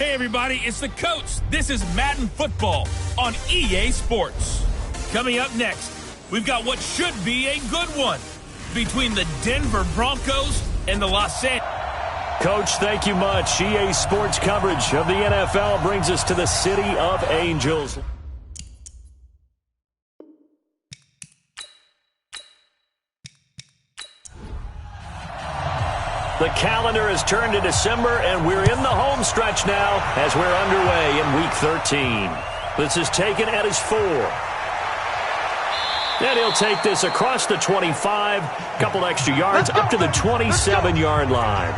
Hey everybody, it's the coach. This is Madden Football on EA Sports. Coming up next, we've got what should be a good one between the Denver Broncos and the Los Angeles. Coach, thank you much. EA Sports coverage of the NFL brings us to the City of Angels. The calendar has turned to December, and we're in the home stretch now as we're underway in Week 13. This is taken at his 4. And he'll take this across the 25, couple extra yards, up to the 27-yard line.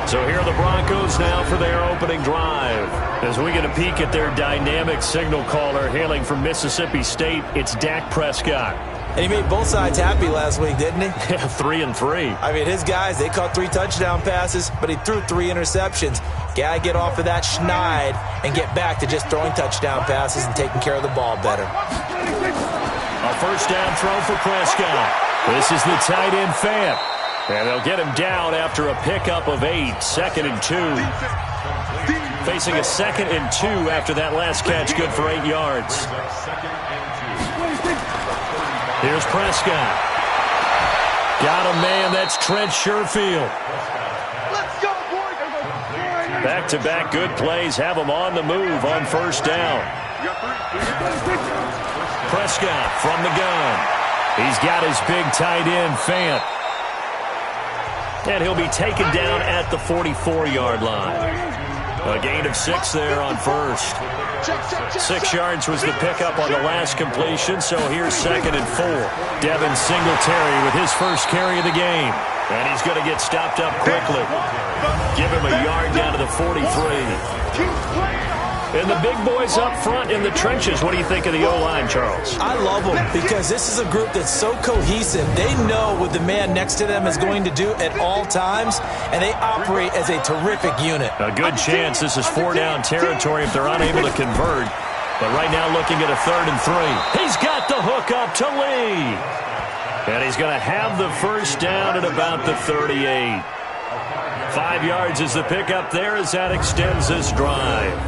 So here are the Broncos now for their opening drive. As we get a peek at their dynamic signal caller hailing from Mississippi State, it's Dak Prescott. And he made both sides happy last week, didn't he? 3 and 3. I mean, his guys, they caught 3 touchdown passes, but he threw 3 interceptions. Gotta get off of that schneid and get back to just throwing touchdown passes and taking care of the ball better. A first down throw for Prescott. This is the tight end Fant. And they'll get him down after a pickup of 8, 2nd and 2. Facing a 2nd and 2 after that last catch, good for 8 yards. Here's Prescott. Got him, man. That's Trent Sherfield. Let's go, boys. Back-to-back good plays have him on the move on first down. Prescott from the gun. He's got his big tight end, Fant. And he'll be taken down at the 44-yard line. A gain of 6 there on first. 6 yards was the pickup on the last completion, so here's 2nd and 4. Devin Singletary with his first carry of the game. And he's going to get stopped up quickly. Give him a yard down to the 43. And the big boys up front in the trenches. What do you think of the O-line, Charles? I love them because this is a group that's so cohesive. They know what the man next to them is going to do at all times, and they operate as a terrific unit. A good chance this is 4-down territory if they're unable to convert. But right now looking at a 3rd and 3. He's got the hook up to Lee. And he's going to have the first down at about the 38. 5 yards is the pickup there as that extends this drive.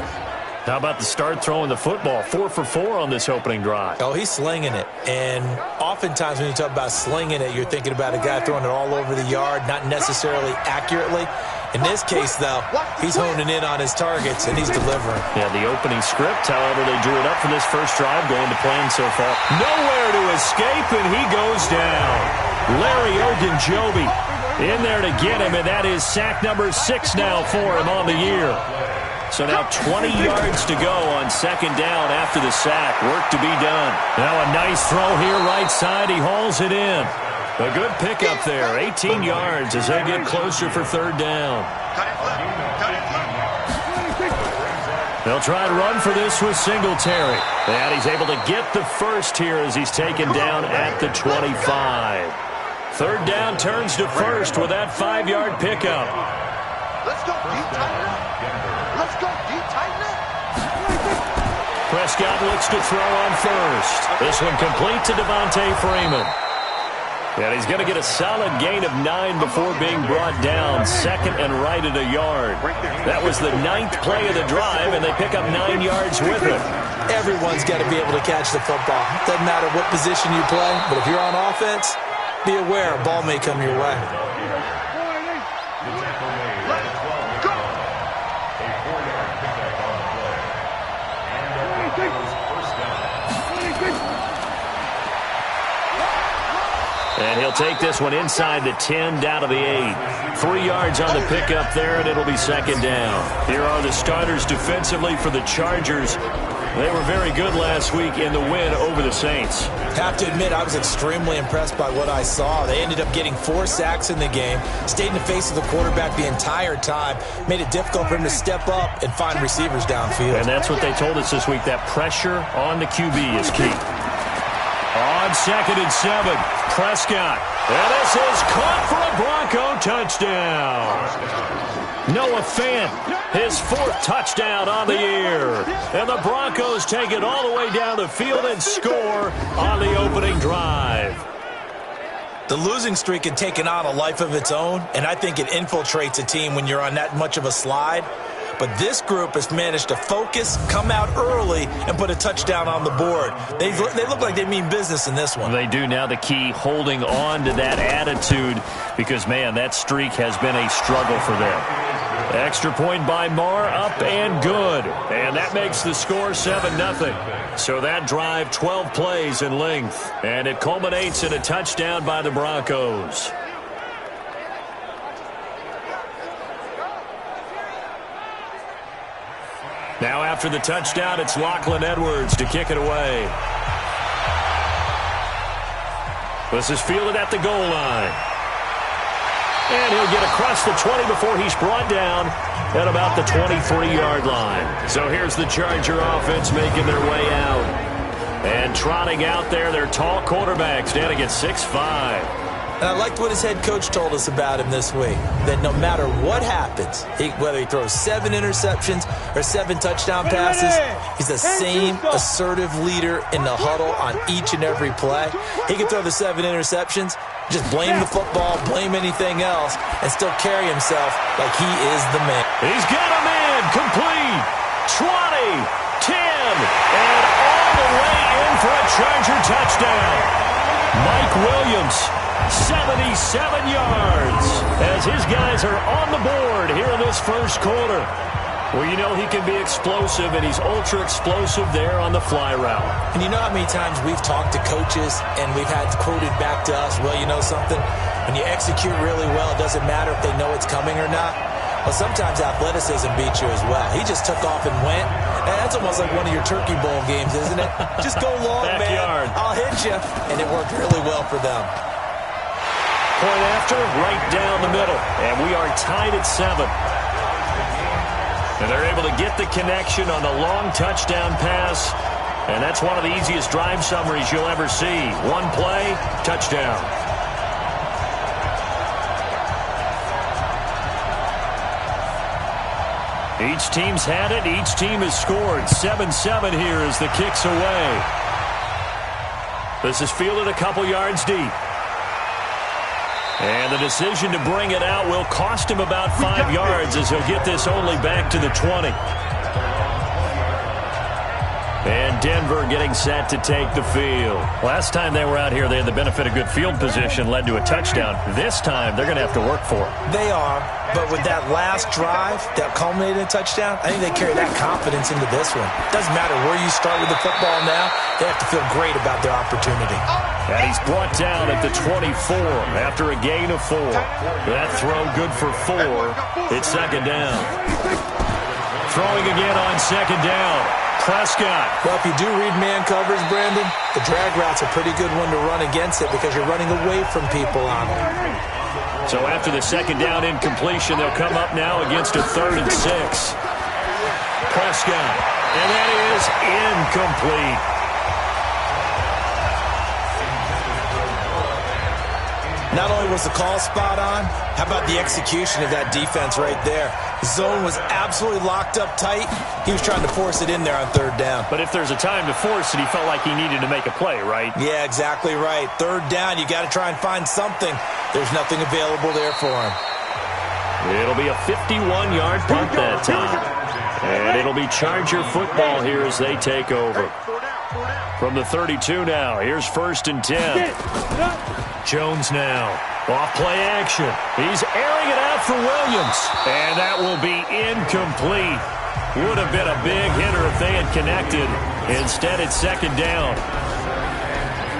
How about the start throwing the football? 4 for 4 on this opening drive. Oh, he's slinging it. And oftentimes when you talk about slinging it, you're thinking about a guy throwing it all over the yard, not necessarily accurately. In this case, though, he's honing in on his targets, and he's delivering. Yeah, the opening script, however, they drew it up for this first drive, going to plan so far. Nowhere to escape, and he goes down. Larry Ogunjobi in there to get him, and that is sack number 6 now for him on the year. So now 20 yards to go on 2nd down after the sack. Work to be done. Now a nice throw here right side. He hauls it in. A good pickup there. 18 yards as they get closer for 3rd down. They'll try to run for this with Singletary. And he's able to get the first here as he's taken down at the 25. 3rd down turns to first with that 5-yard pickup. Let's go deep, tighten up. Let's go deep, tighten up. Prescott looks to throw on first. This one complete to Devontae Freeman. And he's going to get a solid gain of 9 before being brought down. 2nd and right at a yard. That was the 9th play of the drive, and they pick up 9 yards with it. Everyone's got to be able to catch the football. Doesn't matter what position you play, but if you're on offense, be aware a ball may come your way. And he'll take this one inside the 10, down to the 8. 3 yards on the pickup there, and it'll be 2nd down. Here are the starters defensively for the Chargers. They were very good last week in the win over the Saints. Have to admit, I was extremely impressed by what I saw. They ended up getting 4 sacks in the game, stayed in the face of the quarterback the entire time, made it difficult for him to step up and find receivers downfield. And that's what they told us this week, that pressure on the QB is key. On 2nd and 7, Prescott. And this is caught for a Bronco touchdown. Noah Fant, his 4th touchdown on the year. And the Broncos take it all the way down the field and score on the opening drive. The losing streak had taken on a life of its own, and I think it infiltrates a team when you're on that much of a slide. But this group has managed to focus, come out early, and put a touchdown on the board. They look like they mean business in this one. They do. Now the key, holding on to that attitude, because, man, that streak has been a struggle for them. Extra point by Marr, up and good. And that makes the score 7-0. So that drive, 12 plays in length. And it culminates in a touchdown by the Broncos. Now after the touchdown, it's Lachlan Edwards to kick it away. This is fielded at the goal line. And he'll get across the 20 before he's brought down at about the 23-yard line. So here's the Charger offense making their way out. And trotting out there, their tall quarterback standing at 6'5". And I liked what his head coach told us about him this week, that no matter what happens, whether he throws 7 interceptions or 7 touchdown passes, he's the same assertive leader in the huddle on each and every play. He can throw the 7 interceptions, just blame the football, blame anything else, and still carry himself like he is the man. He's got a man, complete, 20, 10, and all the way in for a Charger touchdown. Mike Williams, 77 yards, as his guys are on the board here in this first quarter. Well, you know he can be explosive, and he's ultra-explosive there on the fly route. And you know how many times we've talked to coaches, and we've had quoted back to us, well, you know something? When you execute really well, it doesn't matter if they know it's coming or not. Well, sometimes athleticism beats you as well. He just took off and went. And that's almost like one of your Turkey Bowl games, isn't it? Just go long, Backyard. man. I'll hit you. And it worked really well for them. Point after, right down the middle. And we are tied at 7. And they're able to get the connection on the long touchdown pass. And that's one of the easiest drive summaries you'll ever see. One play, touchdown. Each team's had it. Each team has scored. 7-7 here as the kick's away. This is fielded a couple yards deep. And the decision to bring it out will cost him about 5 yards as he'll get this only back to the 20. And Denver getting set to take the field. Last time they were out here, they had the benefit of good field position, led to a touchdown. This time, they're going to have to work for it. They are, but with that last drive that culminated in a touchdown, I think they carry that confidence into this one. Doesn't matter where you start with the football now, they have to feel great about their opportunity. And he's brought down at the 24 after a gain of 4. That throw good for 4. It's second down. Throwing again on second down. Prescott. Well, if you do read man covers, Brandon, the drag route's a pretty good one to run against it because you're running away from people on it. So after the second down incompletion, they'll come up now against a 3rd and 6. Prescott. And that is incomplete. Not only was the call spot on, how about the execution of that defense right there? The zone was absolutely locked up tight. He was trying to force it in there on 3rd down. But if there's a time to force it, he felt like he needed to make a play, right? Yeah, exactly right. 3rd down, you got to try and find something. There's nothing available there for him. It'll be a 51-yard punt that time. And it'll be Charger football here as they take over. From the 32 now, here's 1st and 10. Jones now. Off play action. He's airing it out for Williams. And that will be incomplete. Would have been a big hitter if they had connected. Instead, it's second down.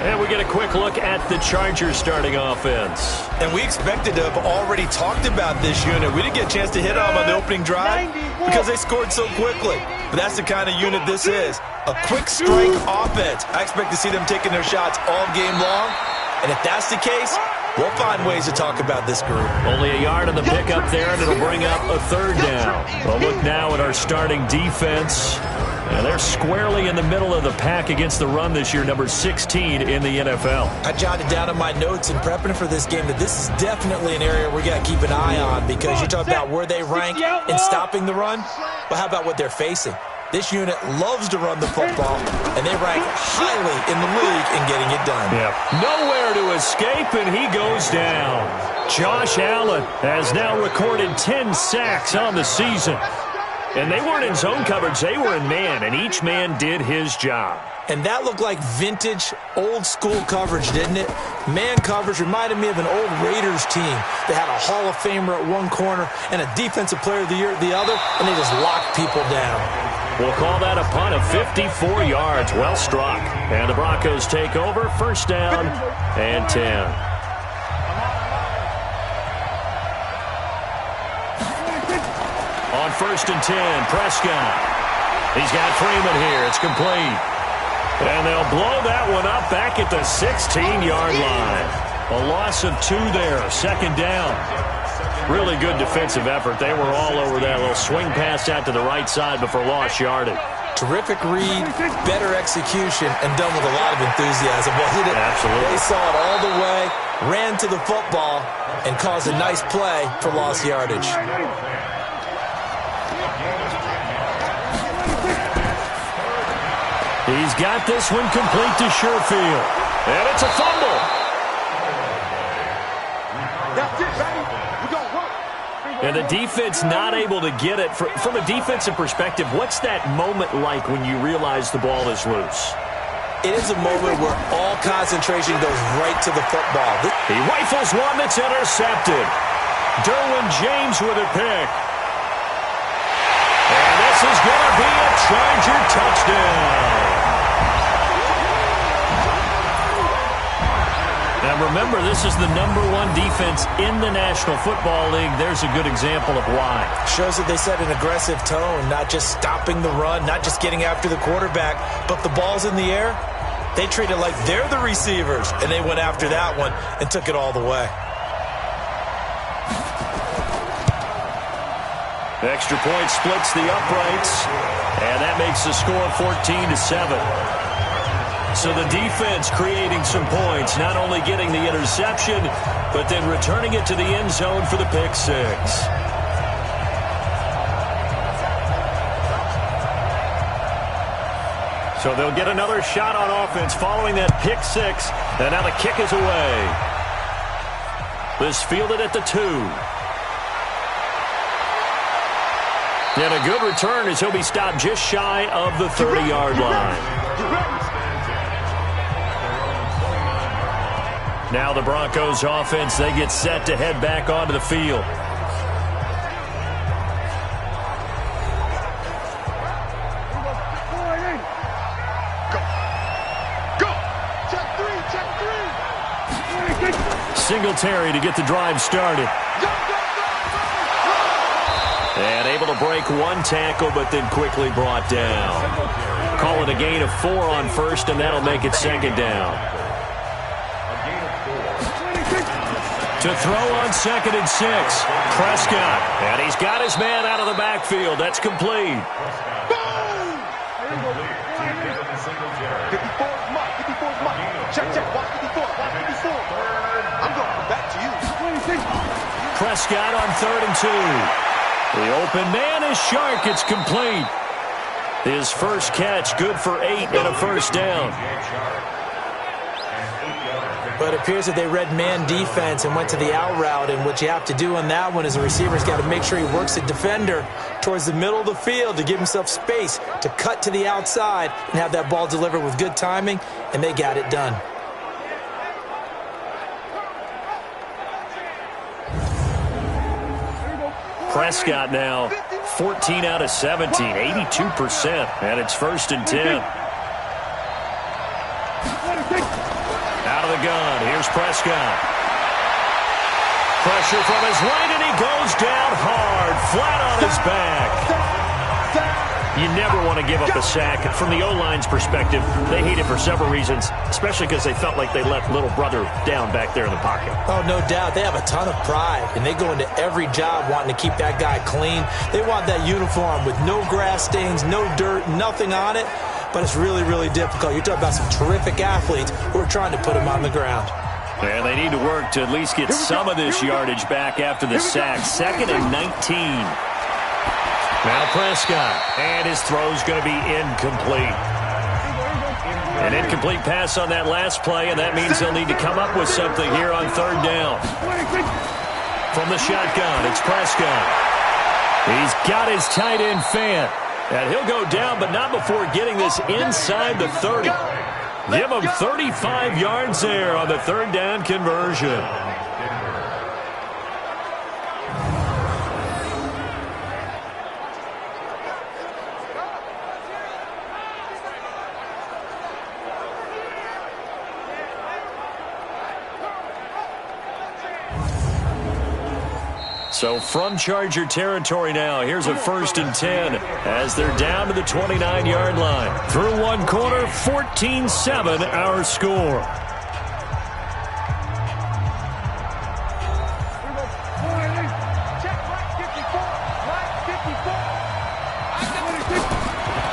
And we get a quick look at the Chargers starting offense. And we expected to have already talked about this unit. We didn't get a chance to hit on them on the opening drive because they scored so quickly. But that's the kind of unit this is. A quick strike offense. I expect to see them taking their shots all game long. And if that's the case, we'll find ways to talk about this group. Only a yard on the pickup there, and it'll bring up a 3rd down. We'll look now at our starting defense. And they're squarely in the middle of the pack against the run this year, number 16 in the NFL. I jotted down in my notes in prepping for this game that this is definitely an area we got to keep an eye on because you talk about where they rank in stopping the run. Well, how about what they're facing? This unit loves to run the football, and they rank highly in the league in getting it done. Yeah. Nowhere to escape, and he goes down. Josh Allen has now recorded 10 sacks on the season. And they weren't in zone coverage. They were in man, and each man did his job. And that looked like vintage, old-school coverage, didn't it? Man coverage reminded me of an old Raiders team. They had a Hall of Famer at one corner and a Defensive Player of the Year at the other, and they just locked people down. We'll call that a punt of 54 yards. Well struck. And the Broncos take over. First down and 10. On first and 10, Prescott. He's got Freeman here. It's complete. And they'll blow that one up back at the 16-yard line. A loss of 2 there. Second down. Really good defensive effort. They were all over that little swing pass out to the right side before lost yardage. Terrific read, better execution, and done with a lot of enthusiasm, wasn't it? Absolutely. They saw it all the way, ran to the football, and caused a nice play for lost yardage. He's got this one complete to Sherfield. And it's a fumble. That's it, baby. We're going to work. And the defense not able to get it. From a defensive perspective, what's that moment like when you realize the ball is loose? It is a moment where all concentration goes right to the football. He rifles one that's intercepted. Derwin James with a pick. And this is going to be a Charger touchdown. Now remember, this is the #1 defense in the National Football League. There's a good example of why. Shows that they set an aggressive tone, not just stopping the run, not just getting after the quarterback, but the ball's in the air. They treat it like they're the receivers, and they went after that one and took it all the way. Extra point splits the uprights, and that makes the score 14-7. So the defense creating some points, not only getting the interception, but then returning it to the end zone for the pick six. So they'll get another shot on offense following that pick six, and now the kick is away. This fielded at the 2. And a good return as he'll be stopped just shy of the 30-yard line. Now the Broncos offense, they get set to head back onto the field. Go. Check three. Singletary to get the drive started. And able to break one tackle, but then quickly brought down. Call it a gain of 4 on first, and that'll make it second down. To throw on second and 6, Prescott. And he's got his man out of the backfield. That's complete. 54's Mike. Check. Watch 54. I'm going back to you. Prescott on 3rd and 2. The open man is Shark. It's complete. His first catch, good for 8 and a first down. But it appears that they read man defense and went to the out route, and what you have to do on that one is the receiver's got to make sure he works the defender towards the middle of the field to give himself space to cut to the outside and have that ball delivered with good timing, and they got it done. Prescott now 14 out of 17, 82%, and it's 1st and 10. Out of the gun, here's Prescott. Pressure from his right, and he goes down hard, flat on his back. You never want to give up a sack. From the O-line's perspective, they hate it for several reasons, especially because they felt like they let little brother down back there in the pocket. Oh, no doubt. They have a ton of pride, and they go into every job wanting to keep that guy clean. They want that uniform with no grass stains, no dirt, nothing on it. But it's really, really difficult. You're talking about some terrific athletes who are trying to put him on the ground. And they need to work to at least get some of this yardage back after the sack. 2nd and 19. Now Prescott, and his throw's going to be incomplete. An incomplete pass on that last play, and that means they'll need to come up with something here on 3rd down. From the shotgun, it's Prescott. He's got his tight end Fant. And he'll go down, but not before getting this inside the 30. Give him 35 yards there on the third down conversion. So from Charger territory now, here's a 1st and 10 as they're down to the 29-yard line. Through one quarter, 14-7 our score.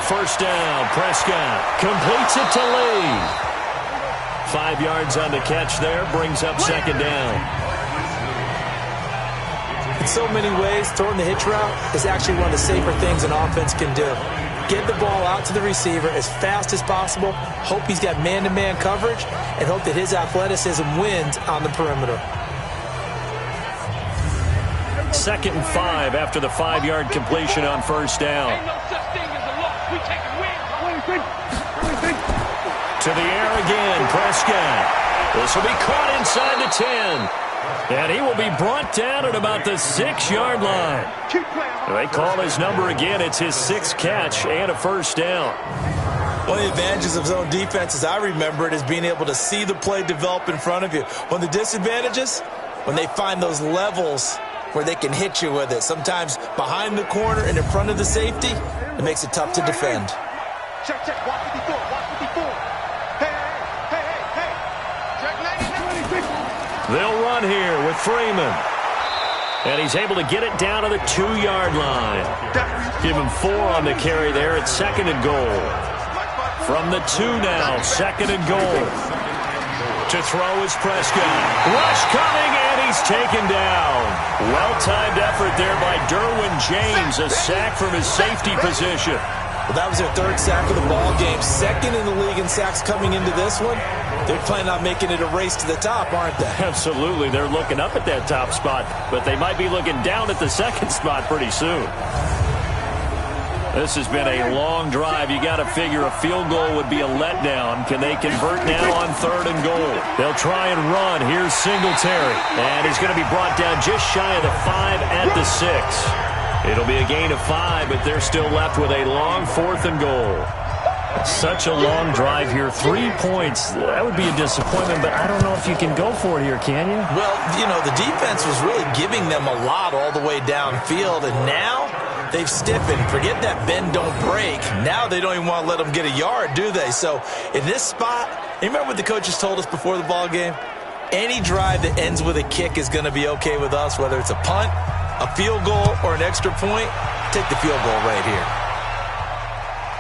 First down, Prescott completes it to Lee. 5 yards on the catch there, brings up 2nd down. In so many ways, throwing the hitch route is actually one of the safer things an offense can do. Get the ball out to the receiver as fast as possible, hope he's got man-to-man coverage, and hope that his athleticism wins on the perimeter. 2nd and 5 after the 5-yard completion on first down. Ain't no such thing as a loss. We take a win. To the air again, Prescott. This will be caught inside the 10. And he will be brought down at about the 6-yard line. They call his number again. It's his 6th catch and a first down. One of the advantages of zone defense, as I remember it, is being able to see the play develop in front of you. One of the disadvantages, when they find those levels where they can hit you with it. Sometimes behind the corner and in front of the safety, it makes it tough to defend. Check, watch 54, watch 54. Hey. They'll run here with Freeman. And he's able to get it down to the 2-yard line. Give him 4 on the carry there. It's 2nd and goal. From the 2 now, 2nd and goal. To throw is Prescott. Rush coming, and he's taken down. Well-timed effort there by Derwin James. A sack from his safety position. Well, that was their 3rd sack of the ball game. 2nd in the league in sacks coming into this one. They're planning on making it a race to the top, aren't they? Absolutely. They're looking up at that top spot, but they might be looking down at the 2nd spot pretty soon. This has been a long drive. You got to figure a field goal would be a letdown. Can they convert now on 3rd and goal? They'll try and run. Here's Singletary. And he's going to be brought down just shy of the 5 at the 6. It'll be a gain of 5, but they're still left with a long 4th and goal. Such a long drive here. 3 points. That would be a disappointment, but I don't know if you can go for it here, can you? Well, you know, the defense was really giving them a lot all the way downfield, and now they've stiffened. Forget that bend, don't break. Now they don't even want to let them get a yard, do they? So in this spot, you remember what the coaches told us before the ball game? Any drive that ends with a kick is going to be okay with us, whether it's a punt, a field goal, or an extra point. Take the field goal right here.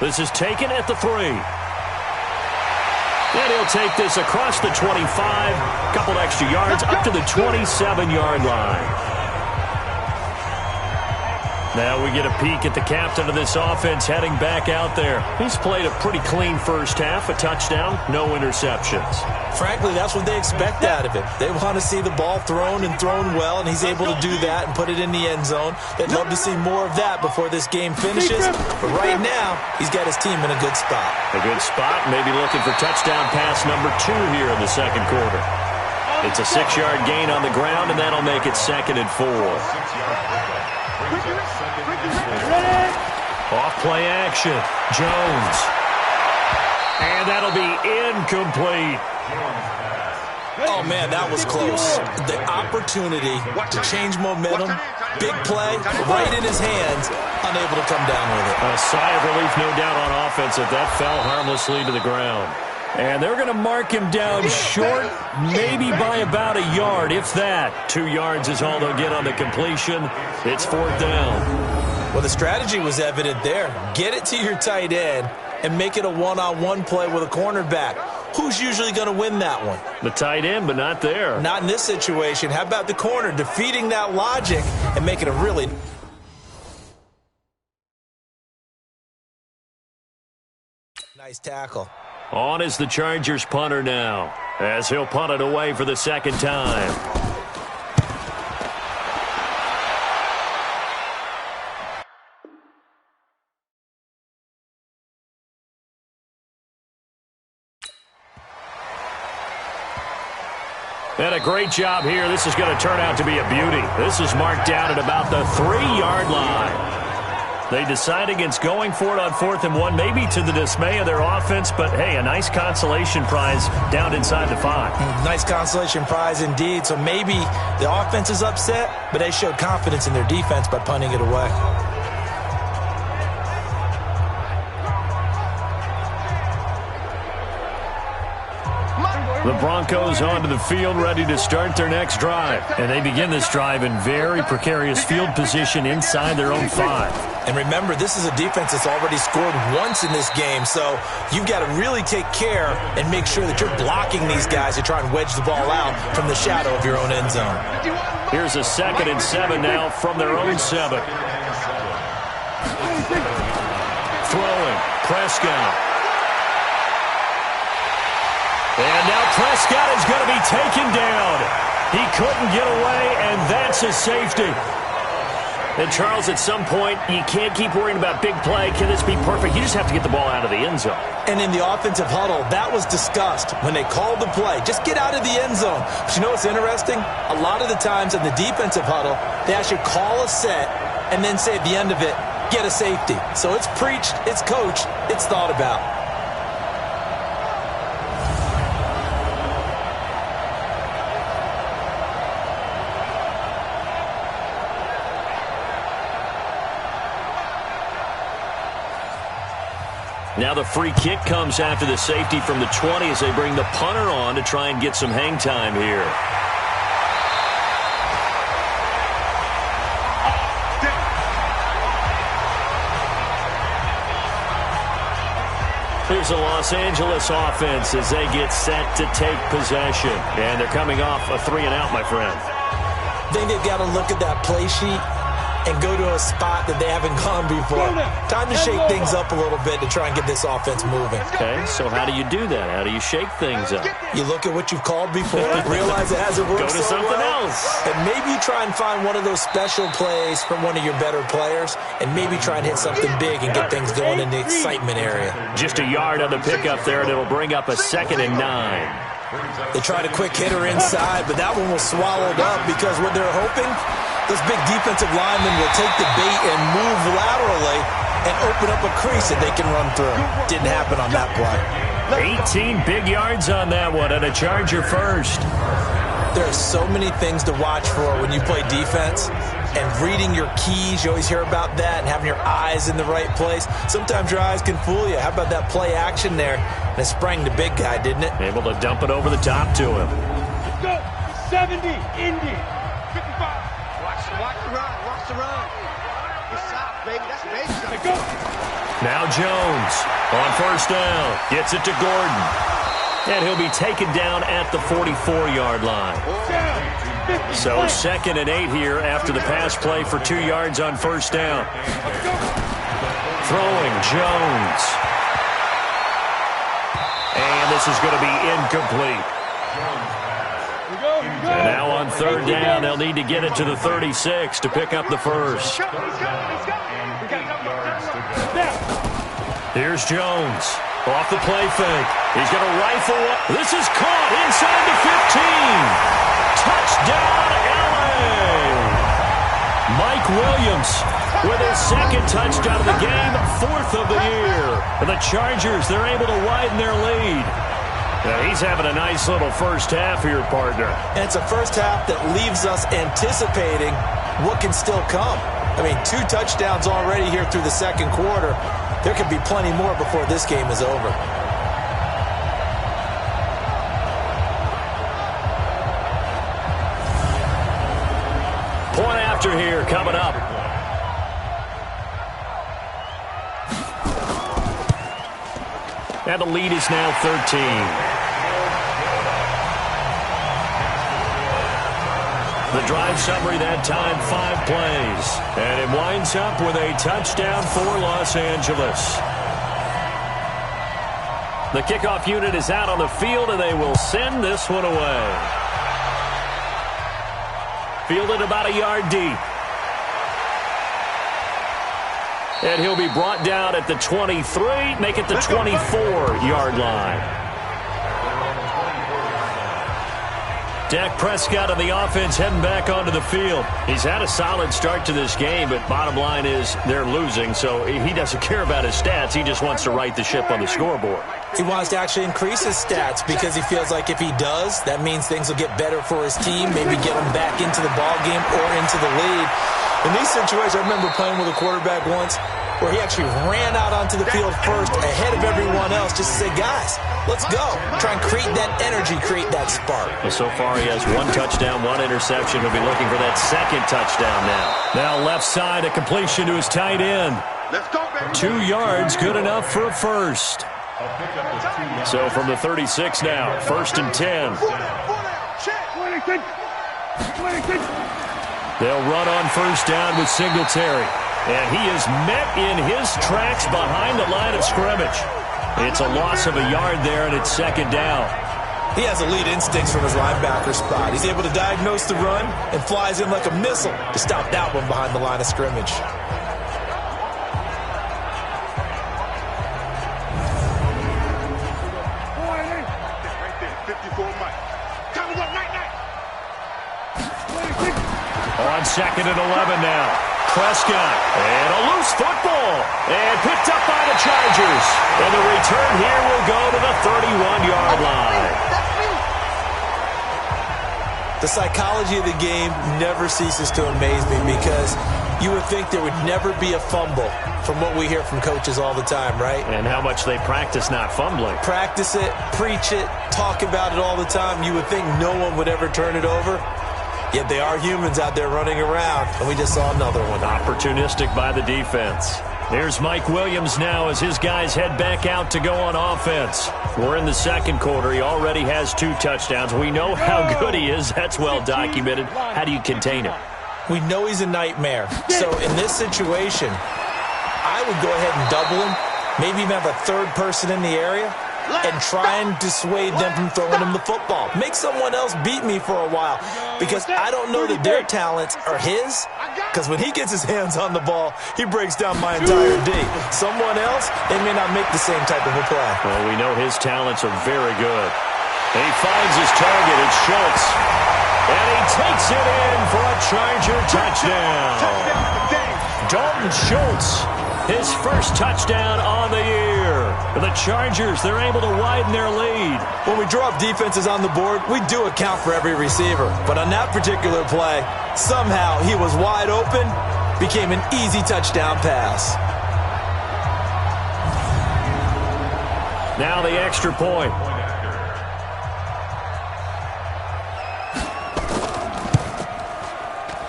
This is taken at the 3. And he'll take this across the 25, couple extra yards, up to the 27-yard line. Now we get a peek at the captain of this offense heading back out there. He's played a pretty clean first half, a touchdown, no interceptions. Frankly, that's what they expect out of him. They want to see the ball thrown and thrown well, and he's able to do that and put it in the end zone. They'd love to see more of that before this game finishes. But right now, he's got his team in a good spot. A good spot, maybe looking for touchdown pass number 2 here in the 2nd quarter. It's a 6-yard gain on the ground, and that'll make it 2nd and 4. Off play action. Jones. And that'll be incomplete. Oh, man, that was close. The opportunity to change momentum, big play, right in his hands, unable to come down with it. A sigh of relief, no doubt, on offense that fell harmlessly to the ground. And they're going to mark him down short, maybe by about a yard, if that. 2 yards is all they'll get on the completion. It's 4th down. Well, the strategy was evident there. Get it to your tight end and make it a one-on-one play with a cornerback. Who's usually going to win that one? The tight end, but not there. Not in this situation. How about the corner defeating that logic and making a really nice tackle? On is the Chargers punter now, as he'll punt it away for the 2nd time. And a great job here. This is going to turn out to be a beauty. This is marked down at about the 3-yard line. They decide against going for it on 4th and 1, maybe to the dismay of their offense, but, hey, a nice consolation prize down inside the 5. Nice consolation prize indeed. So maybe the offense is upset, but they showed confidence in their defense by punting it away. The Broncos onto the field, ready to start their next drive. And they begin this drive in very precarious field position inside their own 5. And remember, this is a defense that's already scored once in this game, so you've got to really take care and make sure that you're blocking these guys to try and wedge the ball out from the shadow of your own end zone. Here's a 2nd and 7 now from their own 7. Throwing, Prescott. And now Prescott is going to be taken down. He couldn't get away, and that's a safety. And, Charles, at some point, you can't keep worrying about big play. Can this be perfect? You just have to get the ball out of the end zone. And in the offensive huddle, that was discussed when they called the play. Just get out of the end zone. But you know what's interesting? A lot of the times in the defensive huddle, they actually call a set and then say at the end of it, get a safety. So it's preached, it's coached, it's thought about. Now the free kick comes after the safety from the 20 as they bring the punter on to try and get some hang time here. Here's the Los Angeles offense as they get set to take possession. And they're coming off a 3-and-out, my friend. I think they've got to look at that play sheet and go to a spot that they haven't gone before. Time to shake things up a little bit to try and get this offense moving. Okay, so how do you do that? How do you shake things up? You look at what you've called before, realize it hasn't worked Go to so something well, else. and maybe try and find one of those special plays from one of your better players, and maybe try and hit something big and get things going in the excitement area. Just a yard on the pickup there, and it'll bring up a 2nd and 9. They tried a quick hitter inside, but that one was swallowed up because what they're hoping, this big defensive lineman will take the bait and move laterally and open up a crease that they can run through. Didn't happen on that play. 18 big yards on that one, and a Charger first. There are so many things to watch for when you play defense, and reading your keys, you always hear about that, and having your eyes in the right place. Sometimes your eyes can fool you. How about that play action there? And it sprang the big guy, didn't it? Able to dump it over the top to him. Go. 70, Indy. 55. Watch the run. Watch the run. It's out, baby. That's basic. Go. Now Jones on first down. Gets it to Gordon. And he'll be taken down at the 44-yard line. So 2nd and 8 here after the pass play for 2 yards on first down. Throwing Jones. And this is going to be incomplete. And now on 3rd down, they'll need to get it to the 36 to pick up the first. Here's Jones. Off the play fake. He's going to rifle up. This is caught inside the 15. Touchdown, LA. Mike Williams with his 2nd touchdown of the game, 4th of the year. And the Chargers, they're able to widen their lead. Now he's having a nice little first half here, partner. And it's a first half that leaves us anticipating what can still come. I mean, 2 touchdowns already here through the 2nd quarter. There could be plenty more before this game is over. Point after here coming up. And the lead is now 13. The drive summary that time, 5 plays. And it winds up with a touchdown for Los Angeles. The kickoff unit is out on the field, and they will send this one away. Fielded about a yard deep. And he'll be brought down at the 23, make it the 24-yard line. Dak Prescott and the offense heading back onto the field. He's had a solid start to this game, but bottom line is they're losing, so he doesn't care about his stats. He just wants to right the ship on the scoreboard. He wants to actually increase his stats because he feels like if he does, that means things will get better for his team, maybe get him back into the ball game or into the lead. In these situations, I remember playing with a quarterback once where he actually ran out onto the field first ahead of everyone else just to say, guys, let's go. Try and create that energy, create that spark. Well, so far he has 1 touchdown, 1 interception. He'll be looking for that second touchdown now. Now left side, a completion to his tight end. Let's go, baby. 2 yards, good enough for a first. So from the 36 now, 1st and 10. They'll run on first down with Singletary. And he is met in his tracks behind the line of scrimmage. It's a loss of a yard there, and it's 2nd down. He has elite instincts from his linebacker spot. He's able to diagnose the run and flies in like a missile to stop that one behind the line of scrimmage. On 2nd and 11 now. Prescott, and a loose football, and picked up by the Chargers. And the return here will go to the 31-yard line. The psychology of the game never ceases to amaze me because you would think there would never be a fumble from what we hear from coaches all the time, right? And how much they practice not fumbling. Practice it, preach it, talk about it all the time. You would think no one would ever turn it over. Yet they are humans out there running around, and we just saw another one. Opportunistic by the defense. There's Mike Williams now as his guys head back out to go on offense. We're in the 2nd quarter. He already has 2 touchdowns. We know how good he is. That's well documented. How do you contain him? We know he's a nightmare. So in this situation, I would go ahead and double him, maybe even have a 3rd person in the area, and try and dissuade them from throwing him the football. Make someone else beat me for a while because I don't know that their talents are his, because when he gets his hands on the ball, he breaks down my entire D. Someone else, they may not make the same type of a play. Well, we know his talents are very good. And he finds his target. It's Schultz. And he takes it in for a Charger touchdown. Dalton Schultz, his first touchdown on the year. The Chargers, they're able to widen their lead. When we draw up defenses on the board, we do account for every receiver. But on that particular play, somehow he was wide open, became an easy touchdown pass. Now the extra point.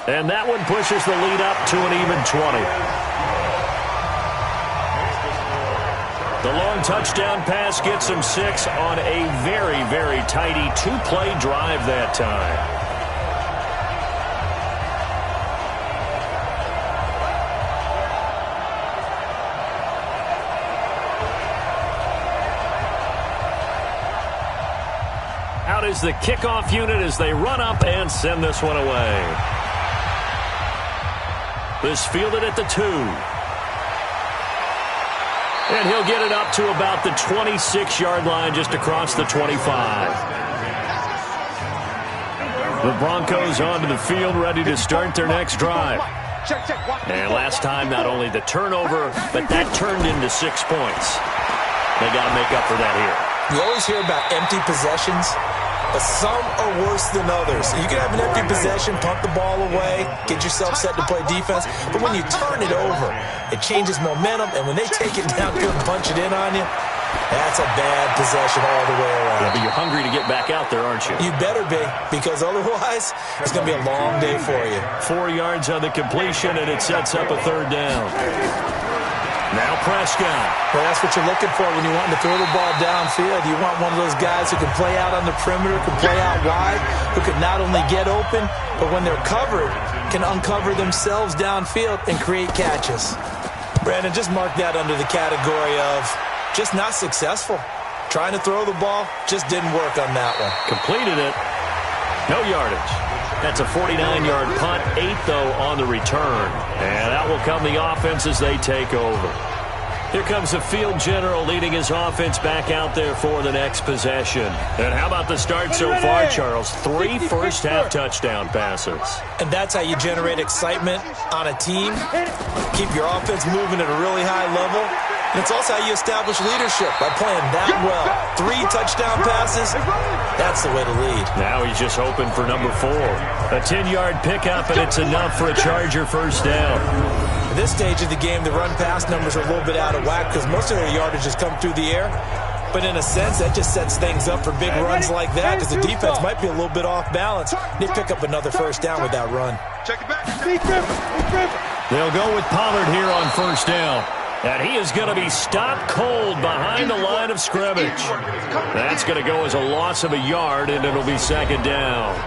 And that one pushes the lead up to an even 20. The long touchdown pass gets him 6 on a very, very tidy 2-play drive that time. Out is the kickoff unit as they run up and send this one away. This fielded at the 2. And he'll get it up to about the 26-yard line just across the 25. The Broncos onto the field ready to start their next drive. And last time, not only the turnover, but that turned into 6 points. They got to make up for that here. You always hear about empty possessions, but some are worse than others. You can have an empty possession, pump the ball away, get yourself set to play defense, but when you turn it over, it changes momentum, and when they take it downfield and punch it in on you, that's a bad possession all the way around. Yeah, but you're hungry to get back out there, aren't you? You better be, because otherwise, it's going to be a long day for you. 4 yards on the completion, and it sets up a 3rd down. Now Prescott. Well, that's what you're looking for when you want to throw the ball downfield. You want one of those guys who can play out on the perimeter, can play out wide, who can not only get open, but when they're covered, can uncover themselves downfield and create catches. Brandon, just mark that under the category of just not successful. Trying to throw the ball, just didn't work on that one. Completed it. No yardage. That's a 49-yard punt, 8, though, on the return. And that will come the offense as they take over. Here comes the field general leading his offense back out there for the next possession. And how about the start so far, Charles? 3 first-half touchdown passes. And that's how you generate excitement on a team. Keep your offense moving at a really high level. And it's also how you establish leadership by playing that well. 3 touchdown passes, that's the way to lead. Now he's just hoping for number 4. A 10-yard pickup, and it's enough for a Charger first down. At this stage of the game, the run-pass numbers are a little bit out of whack because most of their yardage has come through the air. But in a sense, that just sets things up for big runs like that because the defense might be a little bit off balance. They pick up another first down with that run. Check it back. They'll go with Pollard here on first down. And he is going to be stopped cold behind the line of scrimmage. That's going to go as a loss of a yard, and it'll be second down.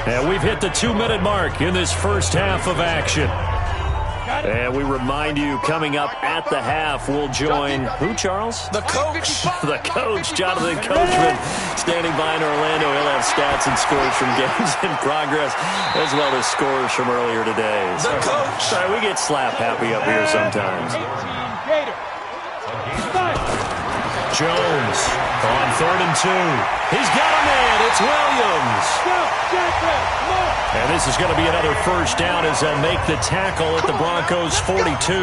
And we've hit the 2-minute mark in this first half of action. And we remind you, coming up at the half, we'll join who, Charles? The coach. The coach, Jonathan Coachman, standing by in Orlando. He'll have stats and scores from games in progress, as well as scores from earlier today. The coach. Sorry, we get slap happy up here sometimes. Jones on 3rd and 2. He's got a man. It's Williams. And this is going to be another first down as they make the tackle at the Broncos' 42.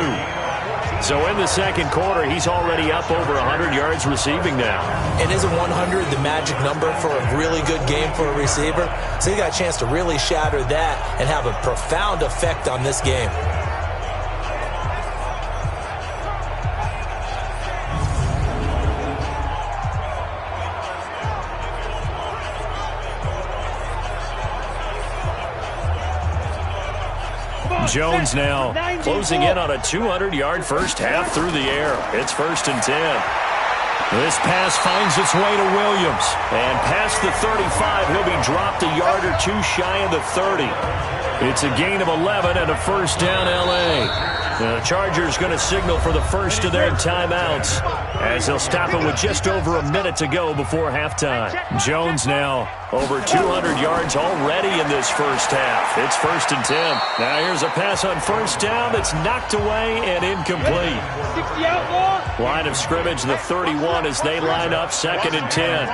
So in the second quarter, he's already up over 100 yards receiving now. And isn't 100 the magic number for a really good game for a receiver? So he got a chance to really shatter that and have a profound effect on this game. Jones now closing in on a 200-yard first half through the air. It's 1st and 10. This pass finds its way to Williams. And past the 35, he'll be dropped a yard or 2 shy of the 30. It's a gain of 11 and a first down L.A. The Chargers going to signal for the first of their timeouts as they'll stop it with just over a minute to go before halftime. Jones now over 200 yards already in this first half. It's 1st and 10. Now here's a pass on first down that's knocked away and incomplete. Line of scrimmage, the 31 as they line up 2nd and 10.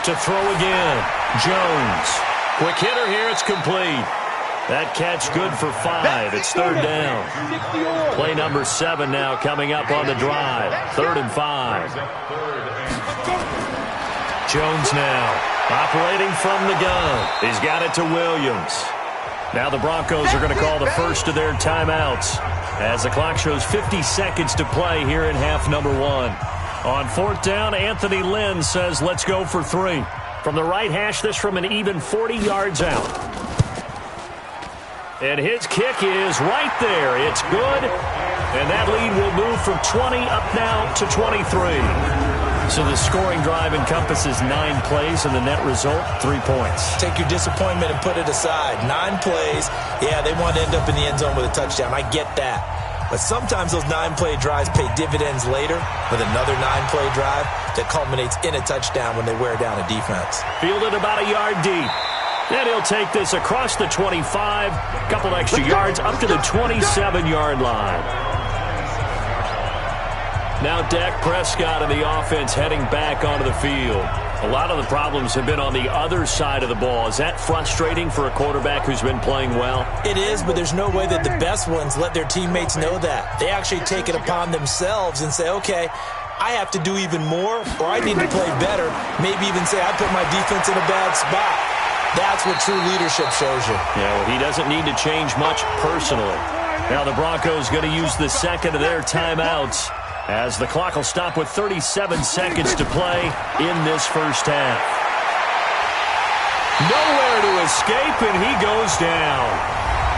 To throw again, Jones. Quick hitter here, it's complete. That catch good for 5. It's 3rd down. Play number 7 now coming up on the drive. 3rd and 5. Jones now operating from the gun. He's got it to Williams. Now the Broncos are going to call the first of their timeouts as the clock shows 50 seconds to play here in half number 1. On 4th down, Anthony Lynn says let's go for 3. From the right hash, this from an even 40 yards out. And his kick is right there. It's good. And that lead will move from 20 up now to 23. So the scoring drive encompasses 9 plays, and the net result, 3 points. Take your disappointment and put it aside. 9 plays. Yeah, they want to end up in the end zone with a touchdown. I get that. But sometimes those 9-play drives pay dividends later with another 9-play drive that culminates in a touchdown when they wear down a defense. Fielded about a yard deep. And he'll take this across the 25, a couple extra yards up to the 27-yard line. Now Dak Prescott and the offense heading back onto the field. A lot of the problems have been on the other side of the ball. Is that frustrating for a quarterback who's been playing well? It is, but there's no way that the best ones let their teammates know that. They actually take it upon themselves and say, okay, I have to do even more, or I need to play better. Maybe even say I put my defense in a bad spot. That's what true leadership shows you. Yeah, well, he doesn't need to change much personally. Now the Broncos going to use the second of their timeouts as the clock will stop with 37 seconds to play in this first half. Nowhere to escape, and he goes down.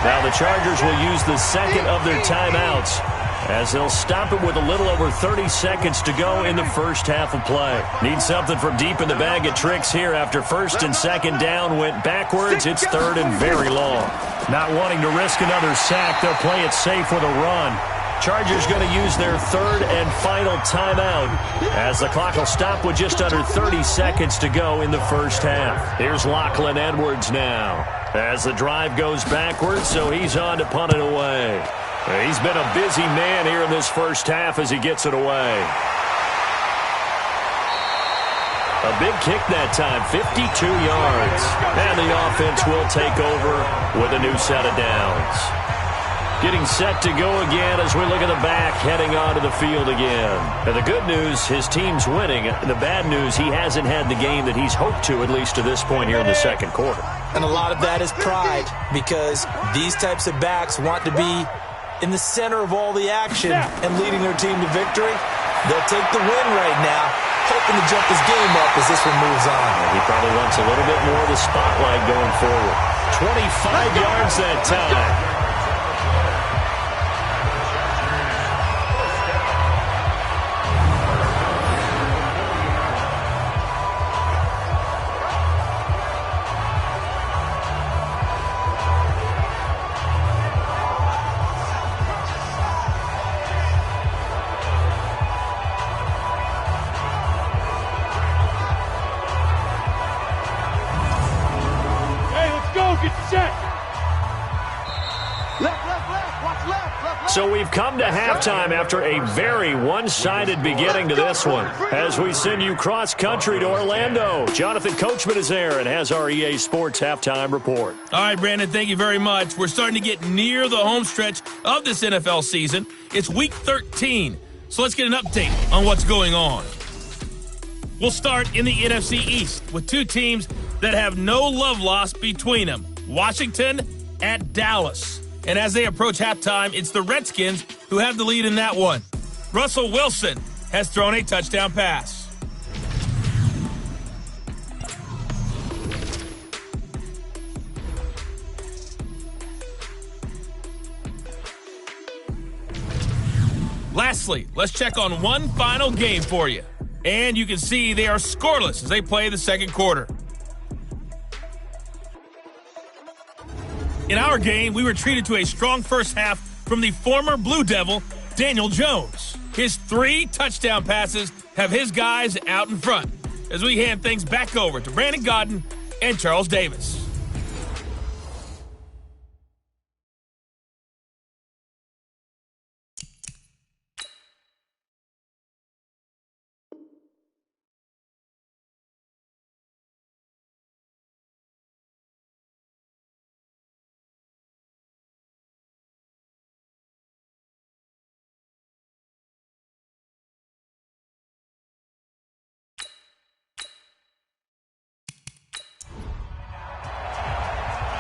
Now the Chargers will use the second of their timeouts as they'll stop it with a little over 30 seconds to go in the first half of play. Need something from deep in the bag of tricks here after 1st and 2nd down went backwards. It's 3rd and very long. Not wanting to risk another sack, they'll play it safe with a run. Chargers going to use their 3rd and final timeout as the clock will stop with just under 30 seconds to go in the first half. Here's Lachlan Edwards now as the drive goes backwards, so he's on to punt it away. He's been a busy man here in this first half as he gets it away. A big kick that time, 52 yards. And the offense will take over with a new set of downs. Getting set to go again as we look at the back, heading onto the field again. And the good news, his team's winning. The bad news, he hasn't had the game that he's hoped to, at least to this point here in the second quarter. And a lot of that is pride, because these types of backs want to be in the center of all the action and leading their team to victory. They'll take the win right now, hoping to jump his game up as this one moves on. He probably wants a little bit more of the spotlight going forward. 25 yards that time. So we've come to halftime after a very one-sided beginning to this one. As we send you cross-country to Orlando, Jonathan Coachman is there and has our EA Sports halftime report. All right, Brandon, thank you very much. We're starting to get near the home stretch of this NFL season. It's Week 13, so let's get an update on what's going on. We'll start in the NFC East with two teams that have no love lost between them. Washington at Dallas. And as they approach halftime, it's the Redskins who have the lead in that one. Russell Wilson has thrown a touchdown pass. Lastly, let's check on one final game for you. And you can see they are scoreless as they play the second quarter. In our game, we were treated to a strong first half from the former Blue Devil, Daniel Jones. His 3 touchdown passes have his guys out in front as we hand things back over to Brandon Godden and Charles Davis.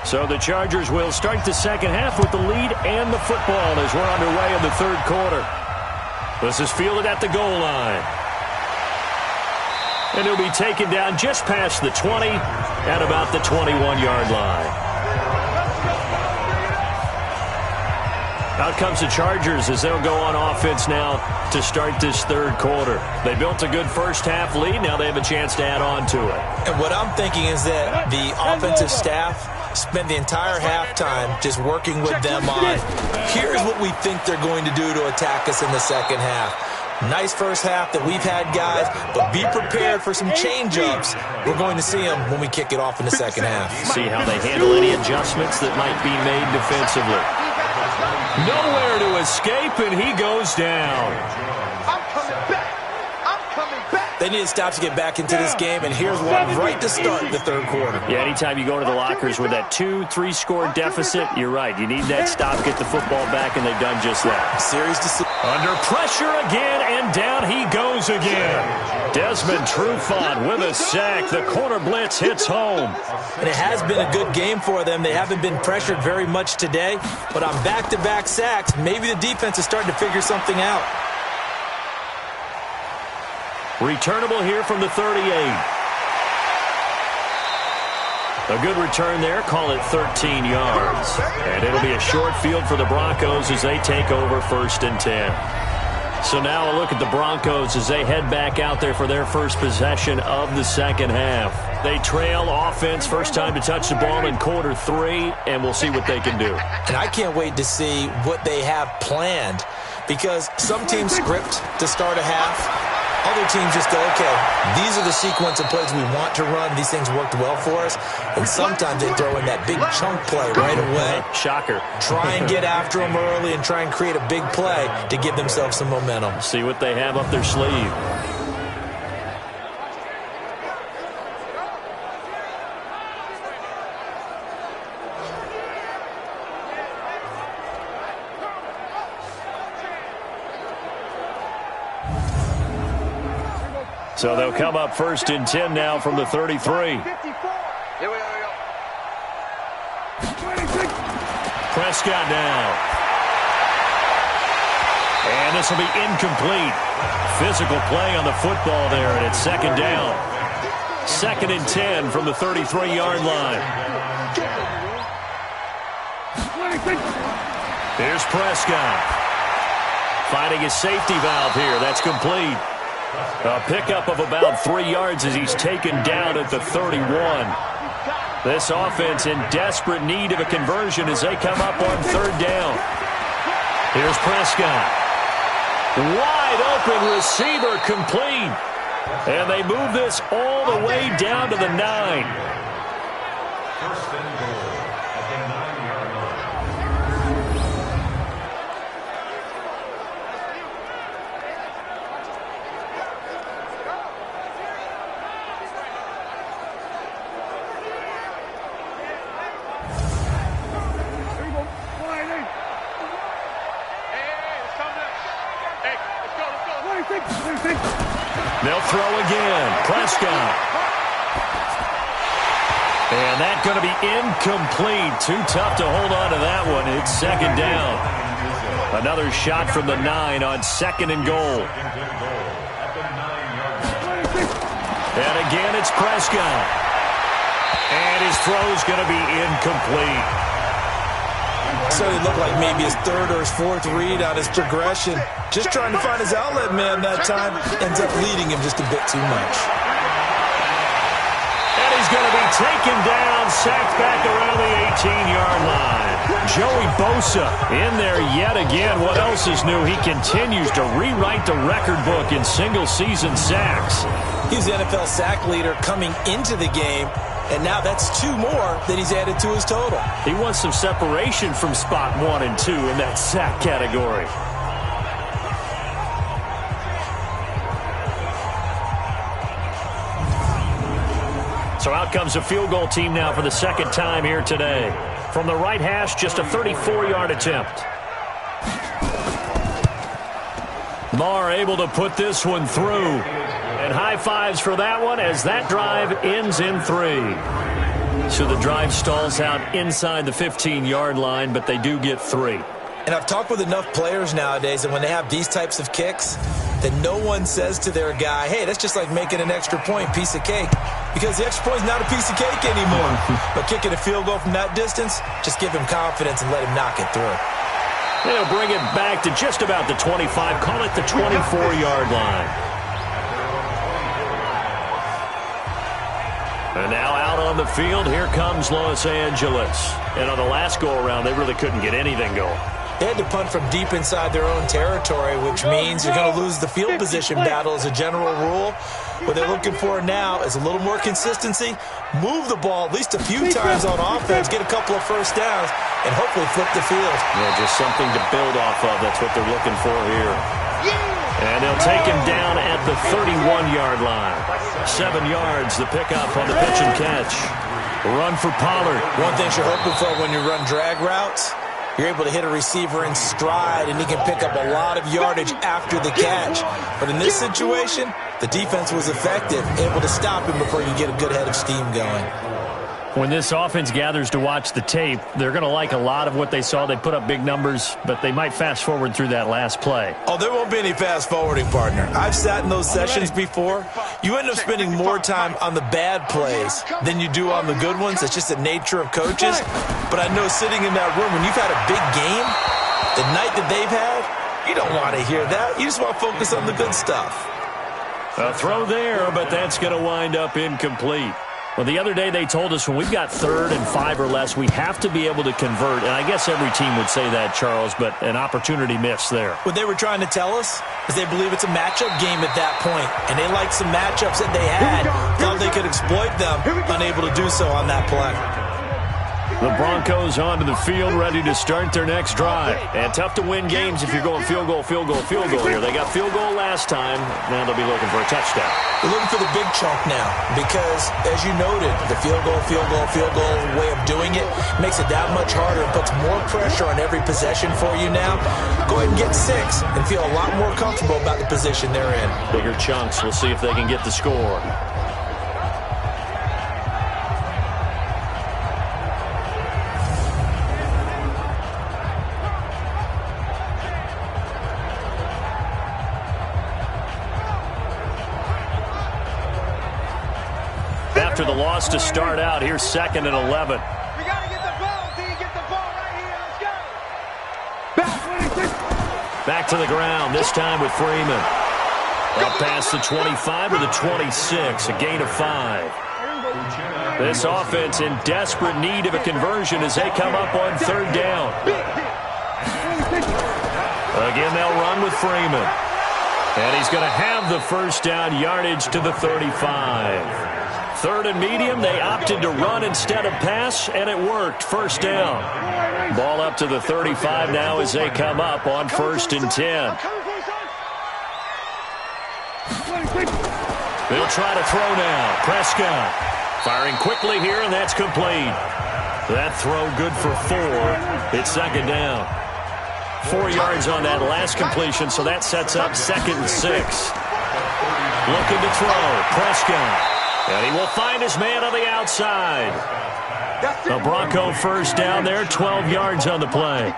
So the Chargers will start the second half with the lead and the football as we're underway in the third quarter. This is fielded at the goal line. And he'll be taken down just past the 20 at about the 21-yard line. Out comes the Chargers as they'll go on offense now to start this third quarter. They built a good first half lead. Now they have a chance to add on to it. And what I'm thinking is that the offensive staff spend the entire halftime just working with them on, here's what we think they're going to do to attack us in the second half. Nice first half that we've had, guys, but be prepared for some change-ups. We're going to see them when we kick it off in the second half. See how they handle any adjustments that might be made defensively. Nowhere to escape, and he goes down. I'm coming back. I'm coming back. They need to stop to get back into this game, and here's one right to start the third quarter. Yeah, anytime you go to the lockers with that 2-3 score deficit, you're right. You need that stop, get the football back, and they've done just that. Series to under pressure again, and down he goes again. Desmond Trufant with a sack. The corner blitz hits home. And it has been a good game for them. They haven't been pressured very much today, but on back-to-back sacks, maybe the defense is starting to figure something out. Returnable here from the 38. A good return there. Call it 13 yards. And it'll be a short field for the Broncos as they take over 1st and 10. So now a look at the Broncos as they head back out there for their first possession of the second half. They trail offense, first time to touch the ball in quarter 3, and we'll see what they can do. And I can't wait to see what they have planned, because some teams script to start a half. Other teams just go, okay, these are the sequence of plays we want to run. These things worked well for us. And sometimes they throw in that big chunk play right away. Shocker. Try and get after them early and try and create a big play to give themselves some momentum. See what they have up their sleeve. So they'll come up 1st and 10 now from the 33. Here we go. Prescott now. And this will be incomplete. Physical play on the football there, and it's 2nd down. 2nd and 10 from the 33-yard line. Here's Prescott. Finding his safety valve here. That's complete. A pickup of about 3 yards as he's taken down at the 31. This offense in desperate need of a conversion as they come up on 3rd down. Here's Prescott. Wide open receiver complete. And they move this all the way down to the 9. They'll throw again. Prescott. And that's going to be incomplete. Too tough to hold on to that one. It's 2nd down. Another shot from the 9 on 2nd and goal. And again, it's Prescott. And his throw's going to be incomplete. So it looked like maybe his 3rd or his 4th read on his progression. Just trying to find his outlet man that time. Ends up leading him just a bit too much. And he's going to be taken down, sacked back around the 18-yard line. Joey Bosa in there yet again. What else is new? He continues to rewrite the record book in single-season sacks. He's the NFL sack leader coming into the game. And now that's 2 more that he's added to his total. He wants some separation from spot 1 and 2 in that sack category. So out comes a field goal team now for the 2nd time here today. From the right hash, just a 34-yard attempt. Marr able to put this one through. And high fives for that one as that drive ends in 3. So the drive stalls out inside the 15-yard line, but they do get 3. And I've talked with enough players nowadays that when they have these types of kicks, that no one says to their guy, hey, that's just like making an extra point, piece of cake. Because the extra point is not a piece of cake anymore. But kicking a field goal from that distance, just give him confidence and let him knock it through. They'll bring it back to just about the 25, call it the 24-yard line. And now out on the field, here comes Los Angeles. And on the last go-around, they really couldn't get anything going. They had to punt from deep inside their own territory, which means you're going to lose the field position battle as a general rule. What they're looking for now is a little more consistency, move the ball at least a few times on offense, get a couple of first downs, and hopefully flip the field. Yeah, just something to build off of. That's what they're looking for here. And they'll take him down at the 31-yard line. 7 yards, the pickup on the pitch and catch. Run for Pollard. One thing you're hoping for when you run drag routes, you're able to hit a receiver in stride, and he can pick up a lot of yardage after the catch. But in this situation, the defense was effective, able to stop him before you get a good head of steam going. When this offense gathers to watch the tape, they're going to like a lot of what they saw. They put up big numbers, but they might fast forward through that last play. Oh, there won't be any fast forwarding, partner. I've sat in those sessions before. You end up spending more time on the bad plays than you do on the good ones. That's just the nature of coaches. But I know sitting in that room, when you've had a big game, the night that they've had, you don't want to hear that. You just want to focus on the good stuff. A throw there, but that's going to wind up incomplete. Well, the other day they told us when we've got 3rd and 5 or less, we have to be able to convert. And I guess every team would say that, Charles, but an opportunity missed there. What they were trying to tell us is they believe it's a matchup game at that point, and they liked some matchups that they had, thought they could exploit them, unable to do so on that play. The Broncos onto the field, ready to start their next drive. And tough to win games if you're going field goal, field goal, field goal here. They got field goal last time. Now they'll be looking for a touchdown. They're looking for the big chunk now because, as you noted, the field goal way of doing it makes it that much harder and puts more pressure on every possession for you now. Go ahead and get 6 and feel a lot more comfortable about the position they're in. Bigger chunks. We'll see if they can get the score. After the loss to start out, here's 2nd and 11. We got to get the ball. See, get the ball right here. Let's go. Back to the ground, this time with Freeman. Up past the 25 to the 26, a gain of 5. This offense in desperate need of a conversion as they come up on 3rd down. Again, they'll run with Freeman. And he's going to have the first down yardage to the 35. 3rd and medium, they opted to run instead of pass, and it worked. First down. Ball up to the 35 now as they come up on 1st and 10. They'll try to throw now. Prescott firing quickly here, and that's complete. That throw good for 4. It's 2nd down. 4 yards on that last completion, so that sets up 2nd and 6. Looking to throw. Prescott. And he will find his man on the outside. A Bronco first down there, 12 yards on the play.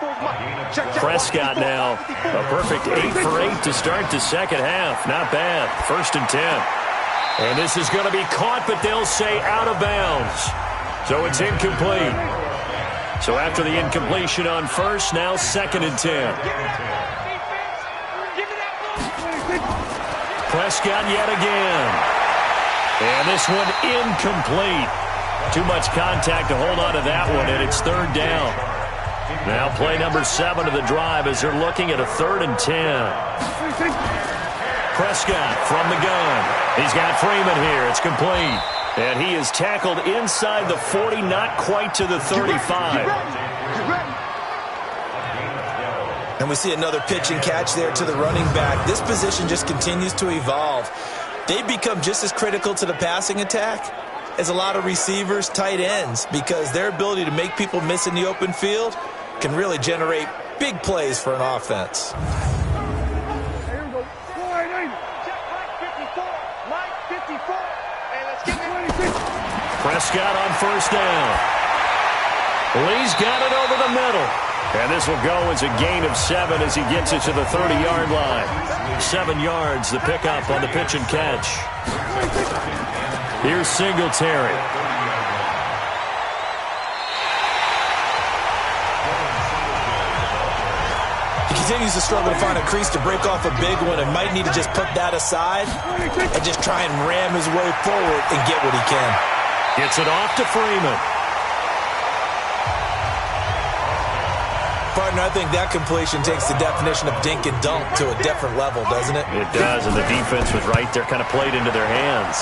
Prescott now, a perfect 8 for 8 to start the second half. Not bad. 1st and 10. And this is going to be caught, but they'll say out of bounds. So it's incomplete. So after the incompletion on 1st, now 2nd and 10. Prescott yet again. And this one incomplete. Too much contact to hold on to that one, and it's 3rd down. Now play number 7 of the drive as they're looking at a 3rd and 10. Prescott from the gun. He's got Freeman here. It's complete. And he is tackled inside the 40, not quite to the 35. And we see another pitch and catch there to the running back. This position just continues to evolve. They become just as critical to the passing attack as a lot of receivers, tight ends, because their ability to make people miss in the open field can really generate big plays for an offense. Prescott on 1st down. Lee's got it over the middle. And this will go as a gain of 7 as he gets it to the 30-yard line. 7 yards, the pickup on the pitch and catch. Here's Singletary. He continues to struggle to find a crease to break off a big one and might need to just put that aside and just try and ram his way forward and get what he can. Gets it off to Freeman. Partner, I think that completion takes the definition of dink and dunk to a different level, doesn't it? It does, and the defense was right there, kind of played into their hands.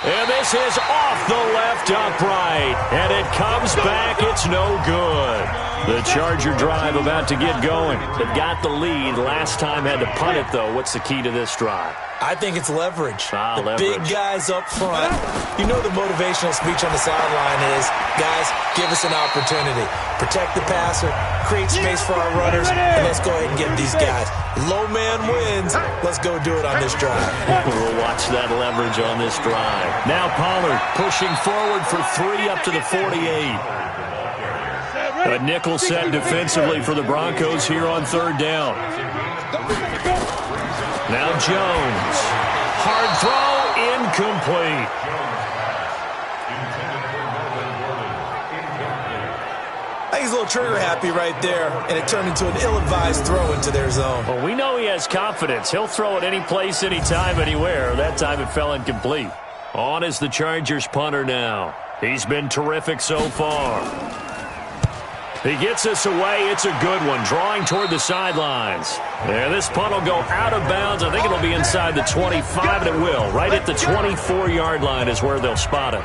And this is off the left upright, and it comes back. It's no good. The Charger drive about to get going. They've got the lead. Last time had to punt it, though. What's the key to this drive? I think it's leverage. The leverage. Big guys up front. You know the motivational speech on the sideline is, guys, give us an opportunity. Protect the passer, create space for our runners, and let's go ahead and get these guys. Low man wins. Let's go do it on this drive. We'll watch that leverage on this drive. Now Pollard pushing forward for 3 up to the 48. A nickel set defensively for the Broncos here on 3rd down. Now Jones. Hard throw, incomplete. I think he's a little trigger happy right there, and it turned into an ill-advised throw into their zone. Well, we know he has confidence. He'll throw it any place, anytime, anywhere. That time it fell incomplete. On is the Chargers punter now. He's been terrific so far. He gets this away. It's a good one, drawing toward the sidelines. Yeah, this punt will go out of bounds. I think it'll be inside the 25, and it will. Right at the 24-yard line is where they'll spot it.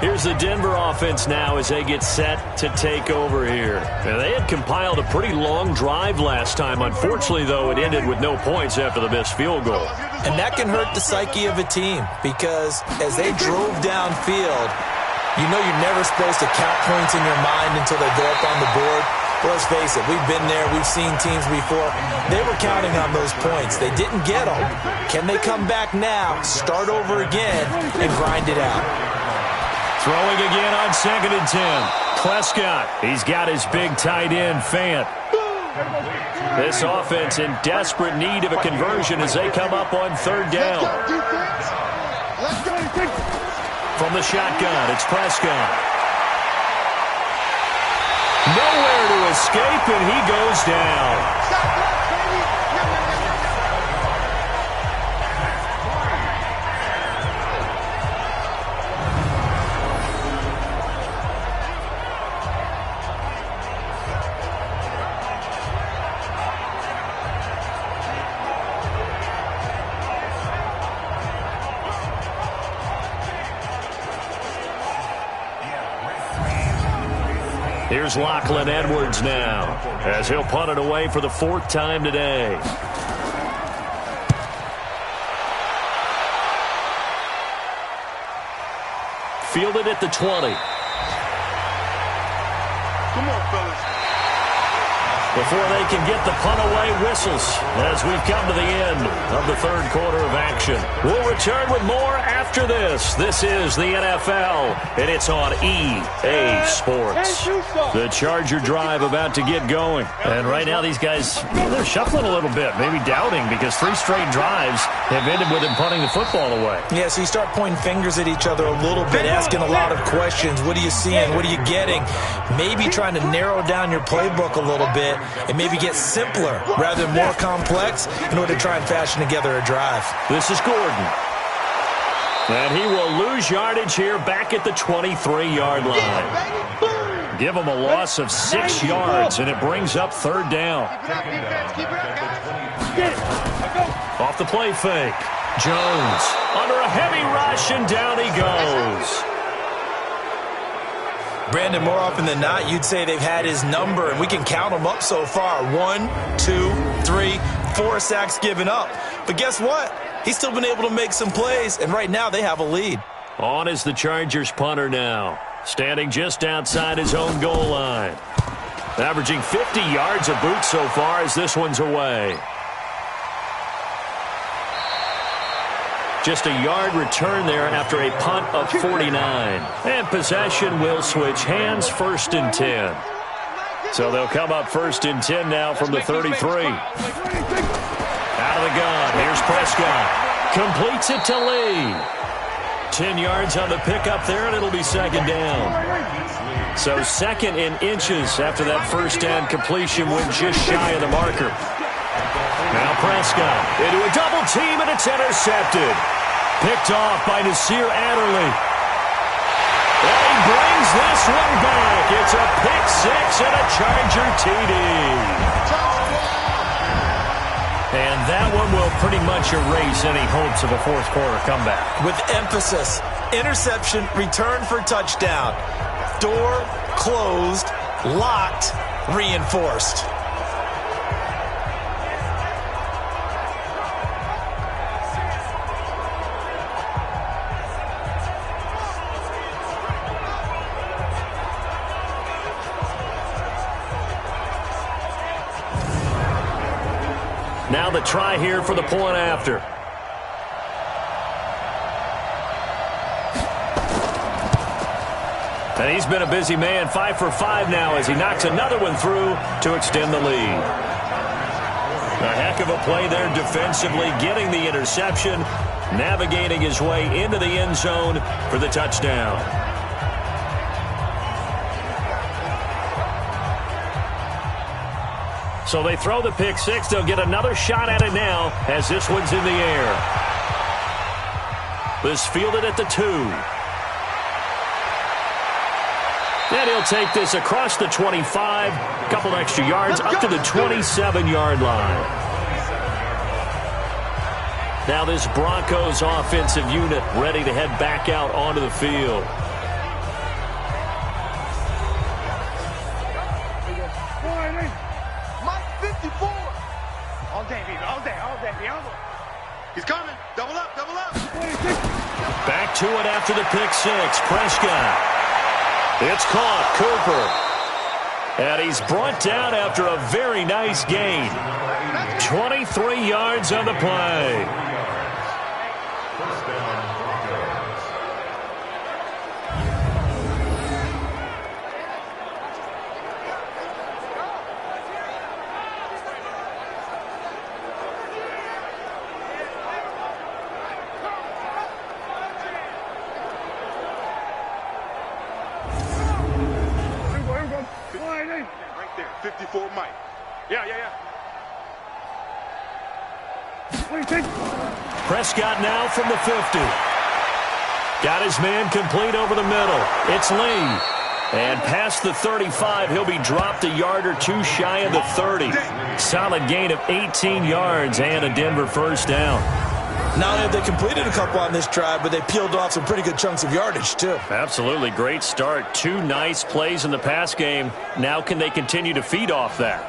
Here's the Denver offense now as they get set to take over here. Now, they had compiled a pretty long drive last time. Unfortunately, though, it ended with no points after the missed field goal. And that can hurt the psyche of a team because as they drove downfield, you know you're never supposed to count points in your mind until they go up on the board. Well, let's face it, we've been there. We've seen teams before. They were counting on those points. They didn't get them. Can they come back now, start over again, and grind it out? Throwing again on 2nd and 10. Prescott, he's got his big tight end, Fant. This offense in desperate need of a conversion as they come up on 3rd down. From the shotgun, it's Prescott. Nowhere to escape, and he goes down. Here's Lachlan Edwards now, as he'll punt it away for the 4th time today. Fielded at the 20. Come on, fellas. Before they can get the punt away, whistles as we've come to the end of the 3rd quarter of action. We'll return with more after this. This is the NFL, and it's on EA Sports. The Charger drive about to get going. And right now these guys, they're shuffling a little bit, maybe doubting, because 3 straight drives have ended with them punting the football away. Yeah, so you start pointing fingers at each other a little bit, asking a lot of questions. What are you seeing? What are you getting? Maybe trying to narrow down your playbook a little bit and maybe get simpler rather than more complex in order to try and fashion together a drive. This is Gordon. And he will lose yardage here back at the 23-yard line. Give him a loss of 6 yards, and it brings up 3rd down. Off the play fake. Jones under a heavy rush, and down he goes. Brandon, more often than not, you'd say they've had his number, and we can count them up so far. 1, 2, 3, 4 sacks given up. But guess what? He's still been able to make some plays, and right now they have a lead. On is the Chargers punter now, standing just outside his own goal line. Averaging 50 yards a boot so far as this one's away. Just a yard return there after a punt of 49. And possession will switch hands, 1st and 10. So they'll come up 1st and 10 now from the 33. Out of the gun, here's Prescott. Completes it to Lee. 10 yards on the pickup there, and it'll be 2nd down. So 2nd in inches after that 1st down completion went just shy of the marker. Now Prescott into a double team, and it's intercepted. Picked off by Nasir Adderley. And he brings this one back. It's a pick 6 and a Charger TD. And that one will pretty much erase any hopes of a 4th quarter comeback. With emphasis, interception, return for touchdown. Door closed, locked, reinforced. Now the try here for the point after. And he's been a busy man, 5 for 5 now as he knocks another one through to extend the lead. A heck of a play there defensively, getting the interception, navigating his way into the end zone for the touchdown. So they throw the pick 6. They'll get another shot at it now as this one's in the air. This fielded at the 2. And he'll take this across the 25, a couple extra yards, up to the 27-yard line. Now this Broncos offensive unit ready to head back out onto the field. He's coming. Double up, double up. Back to it after the pick 6. Prescott. It's caught. Cooper. And he's brought down after a very nice gain. 23 yards on the play. Right there, 54 Mike. Yeah. Prescott now from the 50. Got his man complete over the middle. It's Lee. And past the 35, he'll be dropped a yard or two shy of the 30. Solid gain of 18 yards and a Denver first down. Not only have they completed a couple on this drive, but they peeled off some pretty good chunks of yardage, too. Absolutely great start. 2 nice plays in the pass game. Now can they continue to feed off that?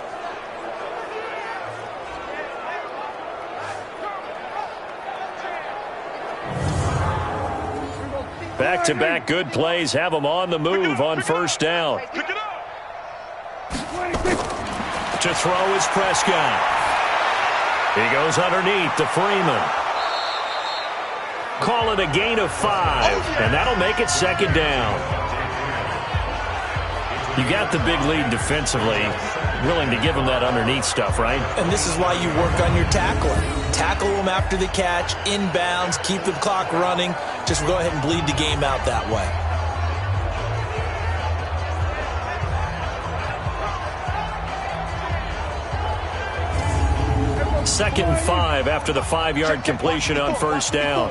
Back-to-back good plays have them on the move on first down. Pick it up. To throw is Prescott. He goes underneath to Freeman. Call it a gain of 5, and that'll make it second down. You got the big lead defensively. Willing to give them that underneath stuff, right? And this is why you work on your tackling. Tackle them after the catch, inbounds, keep the clock running. Just go ahead and bleed the game out that way. Second and 5 after the 5-yard completion on first down.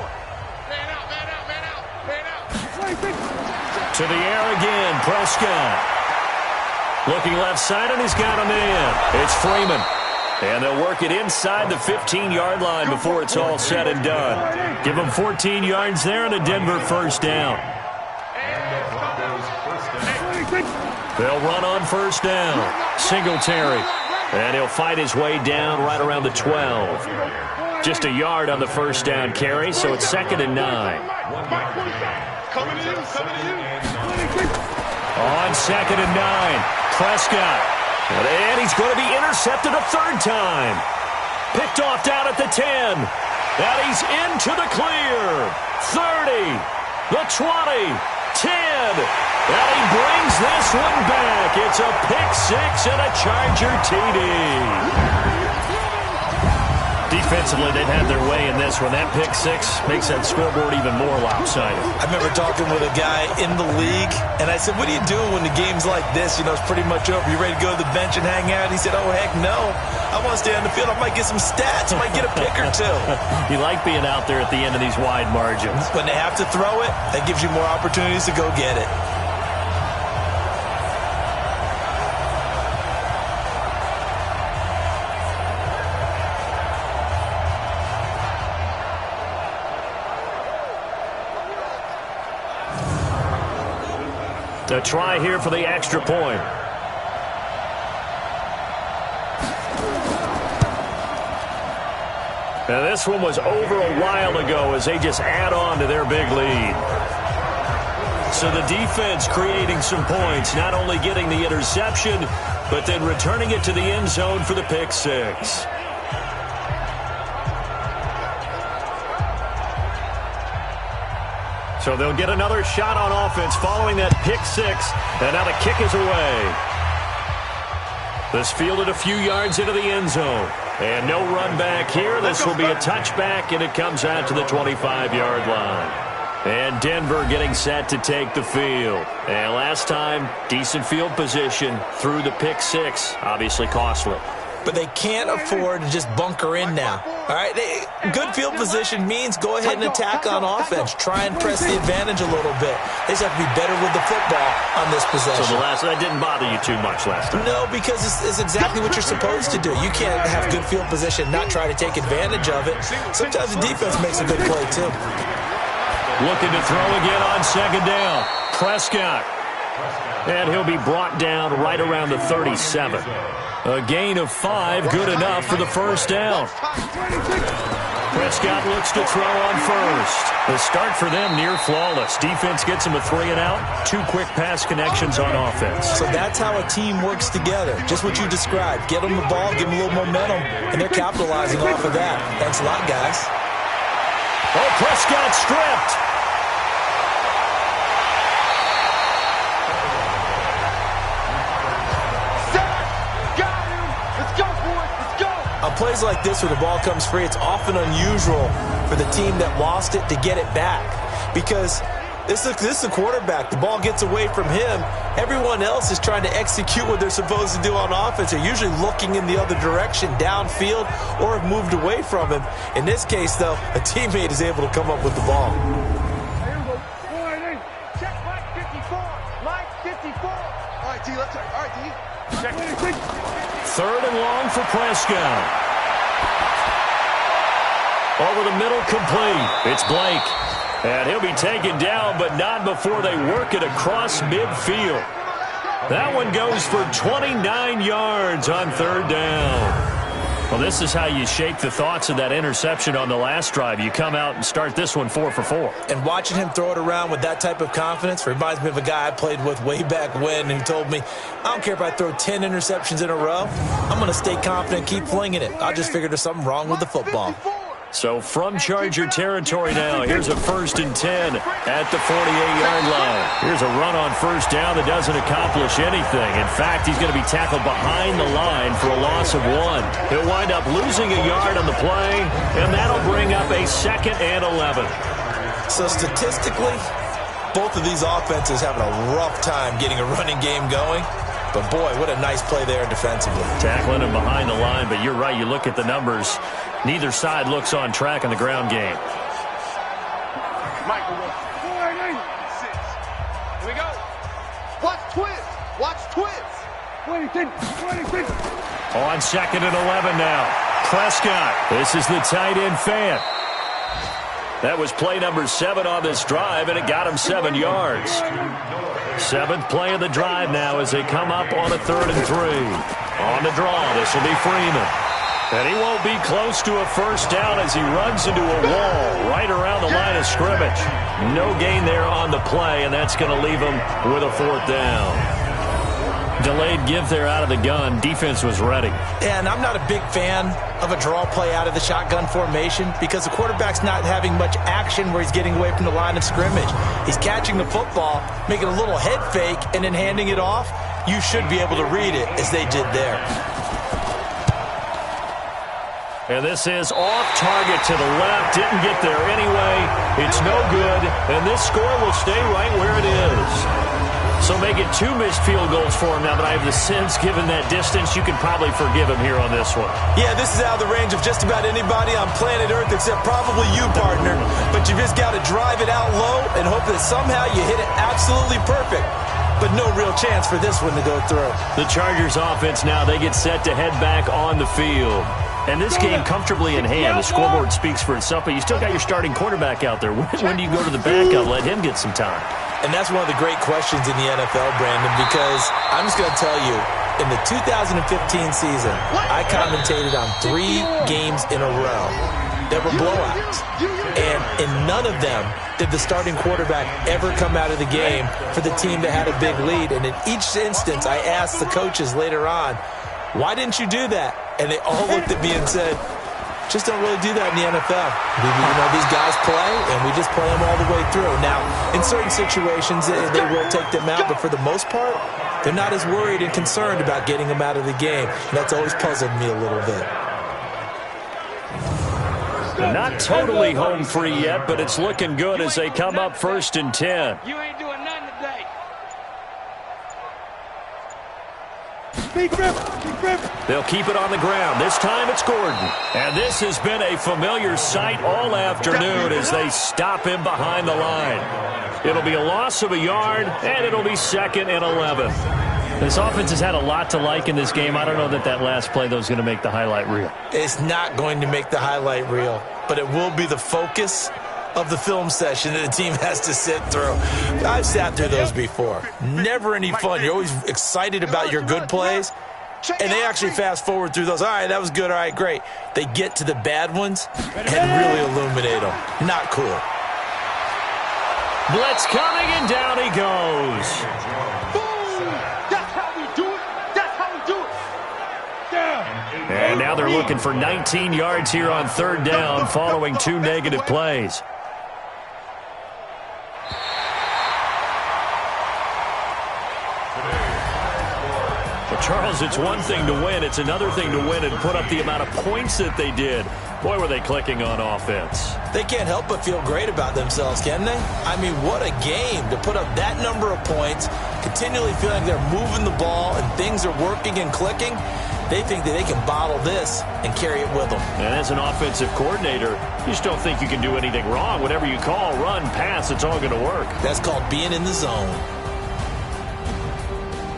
To the air again, Prescott. Looking left side, and he's got a man. It's Freeman. And they'll work it inside the 15-yard line before it's all said and done. Give them 14 yards there and a Denver first down. They'll run on first down. Singletary. And he'll fight his way down right around the 12. Just a yard on the first down carry, so it's second and 9. Coming to you. On second and 9, Prescott. And he's going to be intercepted a third time. Picked off down at the 10. And he's into the clear. 30, the 20, 10. And he brings this one back. It's a pick 6 and a Charger TD. Defensively, they've had their way in this one. That pick 6 makes that scoreboard even more lopsided. I remember talking with a guy in the league, and I said, what do you do when the game's like this? You know, it's pretty much over. You ready to go to the bench and hang out? He said, oh, heck no. I want to stay on the field. I might get some stats. I might get a pick or two. You like being out there at the end of these wide margins. When they have to throw it, that gives you more opportunities to go get it. A try here for the extra point. Now this one was over a while ago as they just add on to their big lead. So the defense creating some points, not only getting the interception, but then returning it to the end zone for the pick 6. So they'll get another shot on offense following that pick 6. And now the kick is away. This fielded a few yards into the end zone. And no run back here. This will be a touchback, and it comes out to the 25-yard line. And Denver getting set to take the field. And last time, decent field position through the pick 6. Obviously costly. but they can't afford to just bunker in now. All right, good field position means go ahead and attack on offense. Try and press the advantage a little bit. They just have to be better with the football on this possession. So that didn't bother you too much last time? No, because it's exactly what you're supposed to do. You can't have good field position, not try to take advantage of it. Sometimes the defense makes a good play, too. Looking to throw again on second down. Prescott. And he'll be brought down right around the 37. A gain of 5, good enough for the first down. Prescott looks to throw on first. The start for them near flawless. Defense gets him a 3 and out. 2 quick pass connections on offense. So that's how a team works together. Just what you described. Get them the ball, give them a little momentum, and they're capitalizing off of that. Thanks a lot, guys. Oh, Prescott stripped. On plays like this where the ball comes free, it's often unusual for the team that lost it to get it back. Because this is a quarterback. The ball gets away from him. Everyone else is trying to execute what they're supposed to do on offense. They're usually looking in the other direction, downfield, or have moved away from him. In this case, though, a teammate is able to come up with the ball. Check Mike 54. Mike 54. All right, D, let's check. All right, D. Check. 3rd and long for Prescott. Over the middle, complete. It's Blake. And he'll be taken down, but not before they work it across midfield. That one goes for 29 yards on 3rd down. Well, this is how you shape the thoughts of that interception on the last drive. You come out and start this one 4 for 4. And watching him throw it around with that type of confidence reminds me of a guy I played with way back when who told me, I don't care if I throw 10 interceptions in a row. I'm going to stay confident, keep flinging it. I just figured there's something wrong with the football. So from Charger territory now, here's a 1st and 10 at the 48-yard line. Here's a run on first down that doesn't accomplish anything. In fact, he's going to be tackled behind the line for a loss of 1. He'll wind up losing a yard on the play, and that'll bring up a 2nd and 11. So statistically, both of these offenses having a rough time getting a running game going. But, boy, what a nice play there defensively. Tackling him behind the line, but you're right. You look at the numbers. Neither side looks on track in the ground game. Michael, 4-6. Here we go. Watch twins. Watch twins. 26. On 2nd and 11 now. Prescott. This is the tight end Fant. That was play number 7 on this drive, and it got him 7 yards. 7th play of the drive now as they come up on a 3rd and 3. On the draw, this will be Freeman. And he won't be close to a first down as he runs into a wall right around the line of scrimmage. No gain there on the play, and that's going to leave him with a 4th down. Delayed give there out of the gun. Defense was ready. And I'm not a big fan of a draw play out of the shotgun formation because the quarterback's not having much action where he's getting away from the line of scrimmage. He's catching the football, making a little head fake, and then handing it off. You should be able to read it as they did there. And this is off target to the left. Didn't get there anyway. It's no good. And this score will stay right where it is. So make it 2 missed field goals for him now, but I have the sense, given that distance, you can probably forgive him here on this one. Yeah, this is out of the range of just about anybody on planet Earth except probably you, partner. But you just got to drive it out low and hope that somehow you hit it absolutely perfect. But no real chance for this one to go through. The Chargers offense now, they get set to head back on the field. And this game comfortably in hand. The scoreboard speaks for itself, but you still got your starting quarterback out there. When do you go to the backup? Let him get some time. And that's one of the great questions in the NFL, Brandon, because I'm just going to tell you, in the 2015 season, I commentated on 3 games in a row that were blowouts. And in none of them did the starting quarterback ever come out of the game for the team that had a big lead. And in each instance, I asked the coaches later on, why didn't you do that? And they all looked at me and said, just don't really do that in the NFL. These guys play, and we just play them all the way through. Now, in certain situations, they will take them out, but for the most part, they're not as worried and concerned about getting them out of the game. And that's always puzzled me a little bit. Not totally home free yet, but it's looking good as they come up 1st and 10. You ain't doing nothing today. They'll keep it on the ground. This time it's Gordon. And this has been a familiar sight all afternoon as they stop him behind the line. It'll be a loss of a yard, and it'll be 2nd and 11. This offense has had a lot to like in this game. I don't know that last play, though, is going to make the highlight reel. It's not going to make the highlight reel, but it will be the focus of the film session that the team has to sit through. I've sat through those before. Never any fun. You're always excited about your good plays, and they actually fast forward through those. All right, that was good. All right, great. They get to the bad ones and really illuminate them. Not cool. Blitz coming, and down he goes. That's how we do it. That's how we do it. And now they're looking for 19 yards here on 3rd down following 2 negative plays. Well, Charles, it's one thing to win. It's another thing to win and put up the amount of points that they did. Boy, were they clicking on offense. They can't help but feel great about themselves, can they? I mean, what a game to put up that number of points, continually feeling they're moving the ball and things are working and clicking. They think that they can bottle this and carry it with them. And as an offensive coordinator, you just don't think you can do anything wrong. Whatever you call, run, pass, it's all going to work. That's called being in the zone.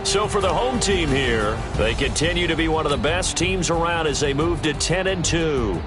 So for the home team here, they continue to be one of the best teams around as they move to 10-2.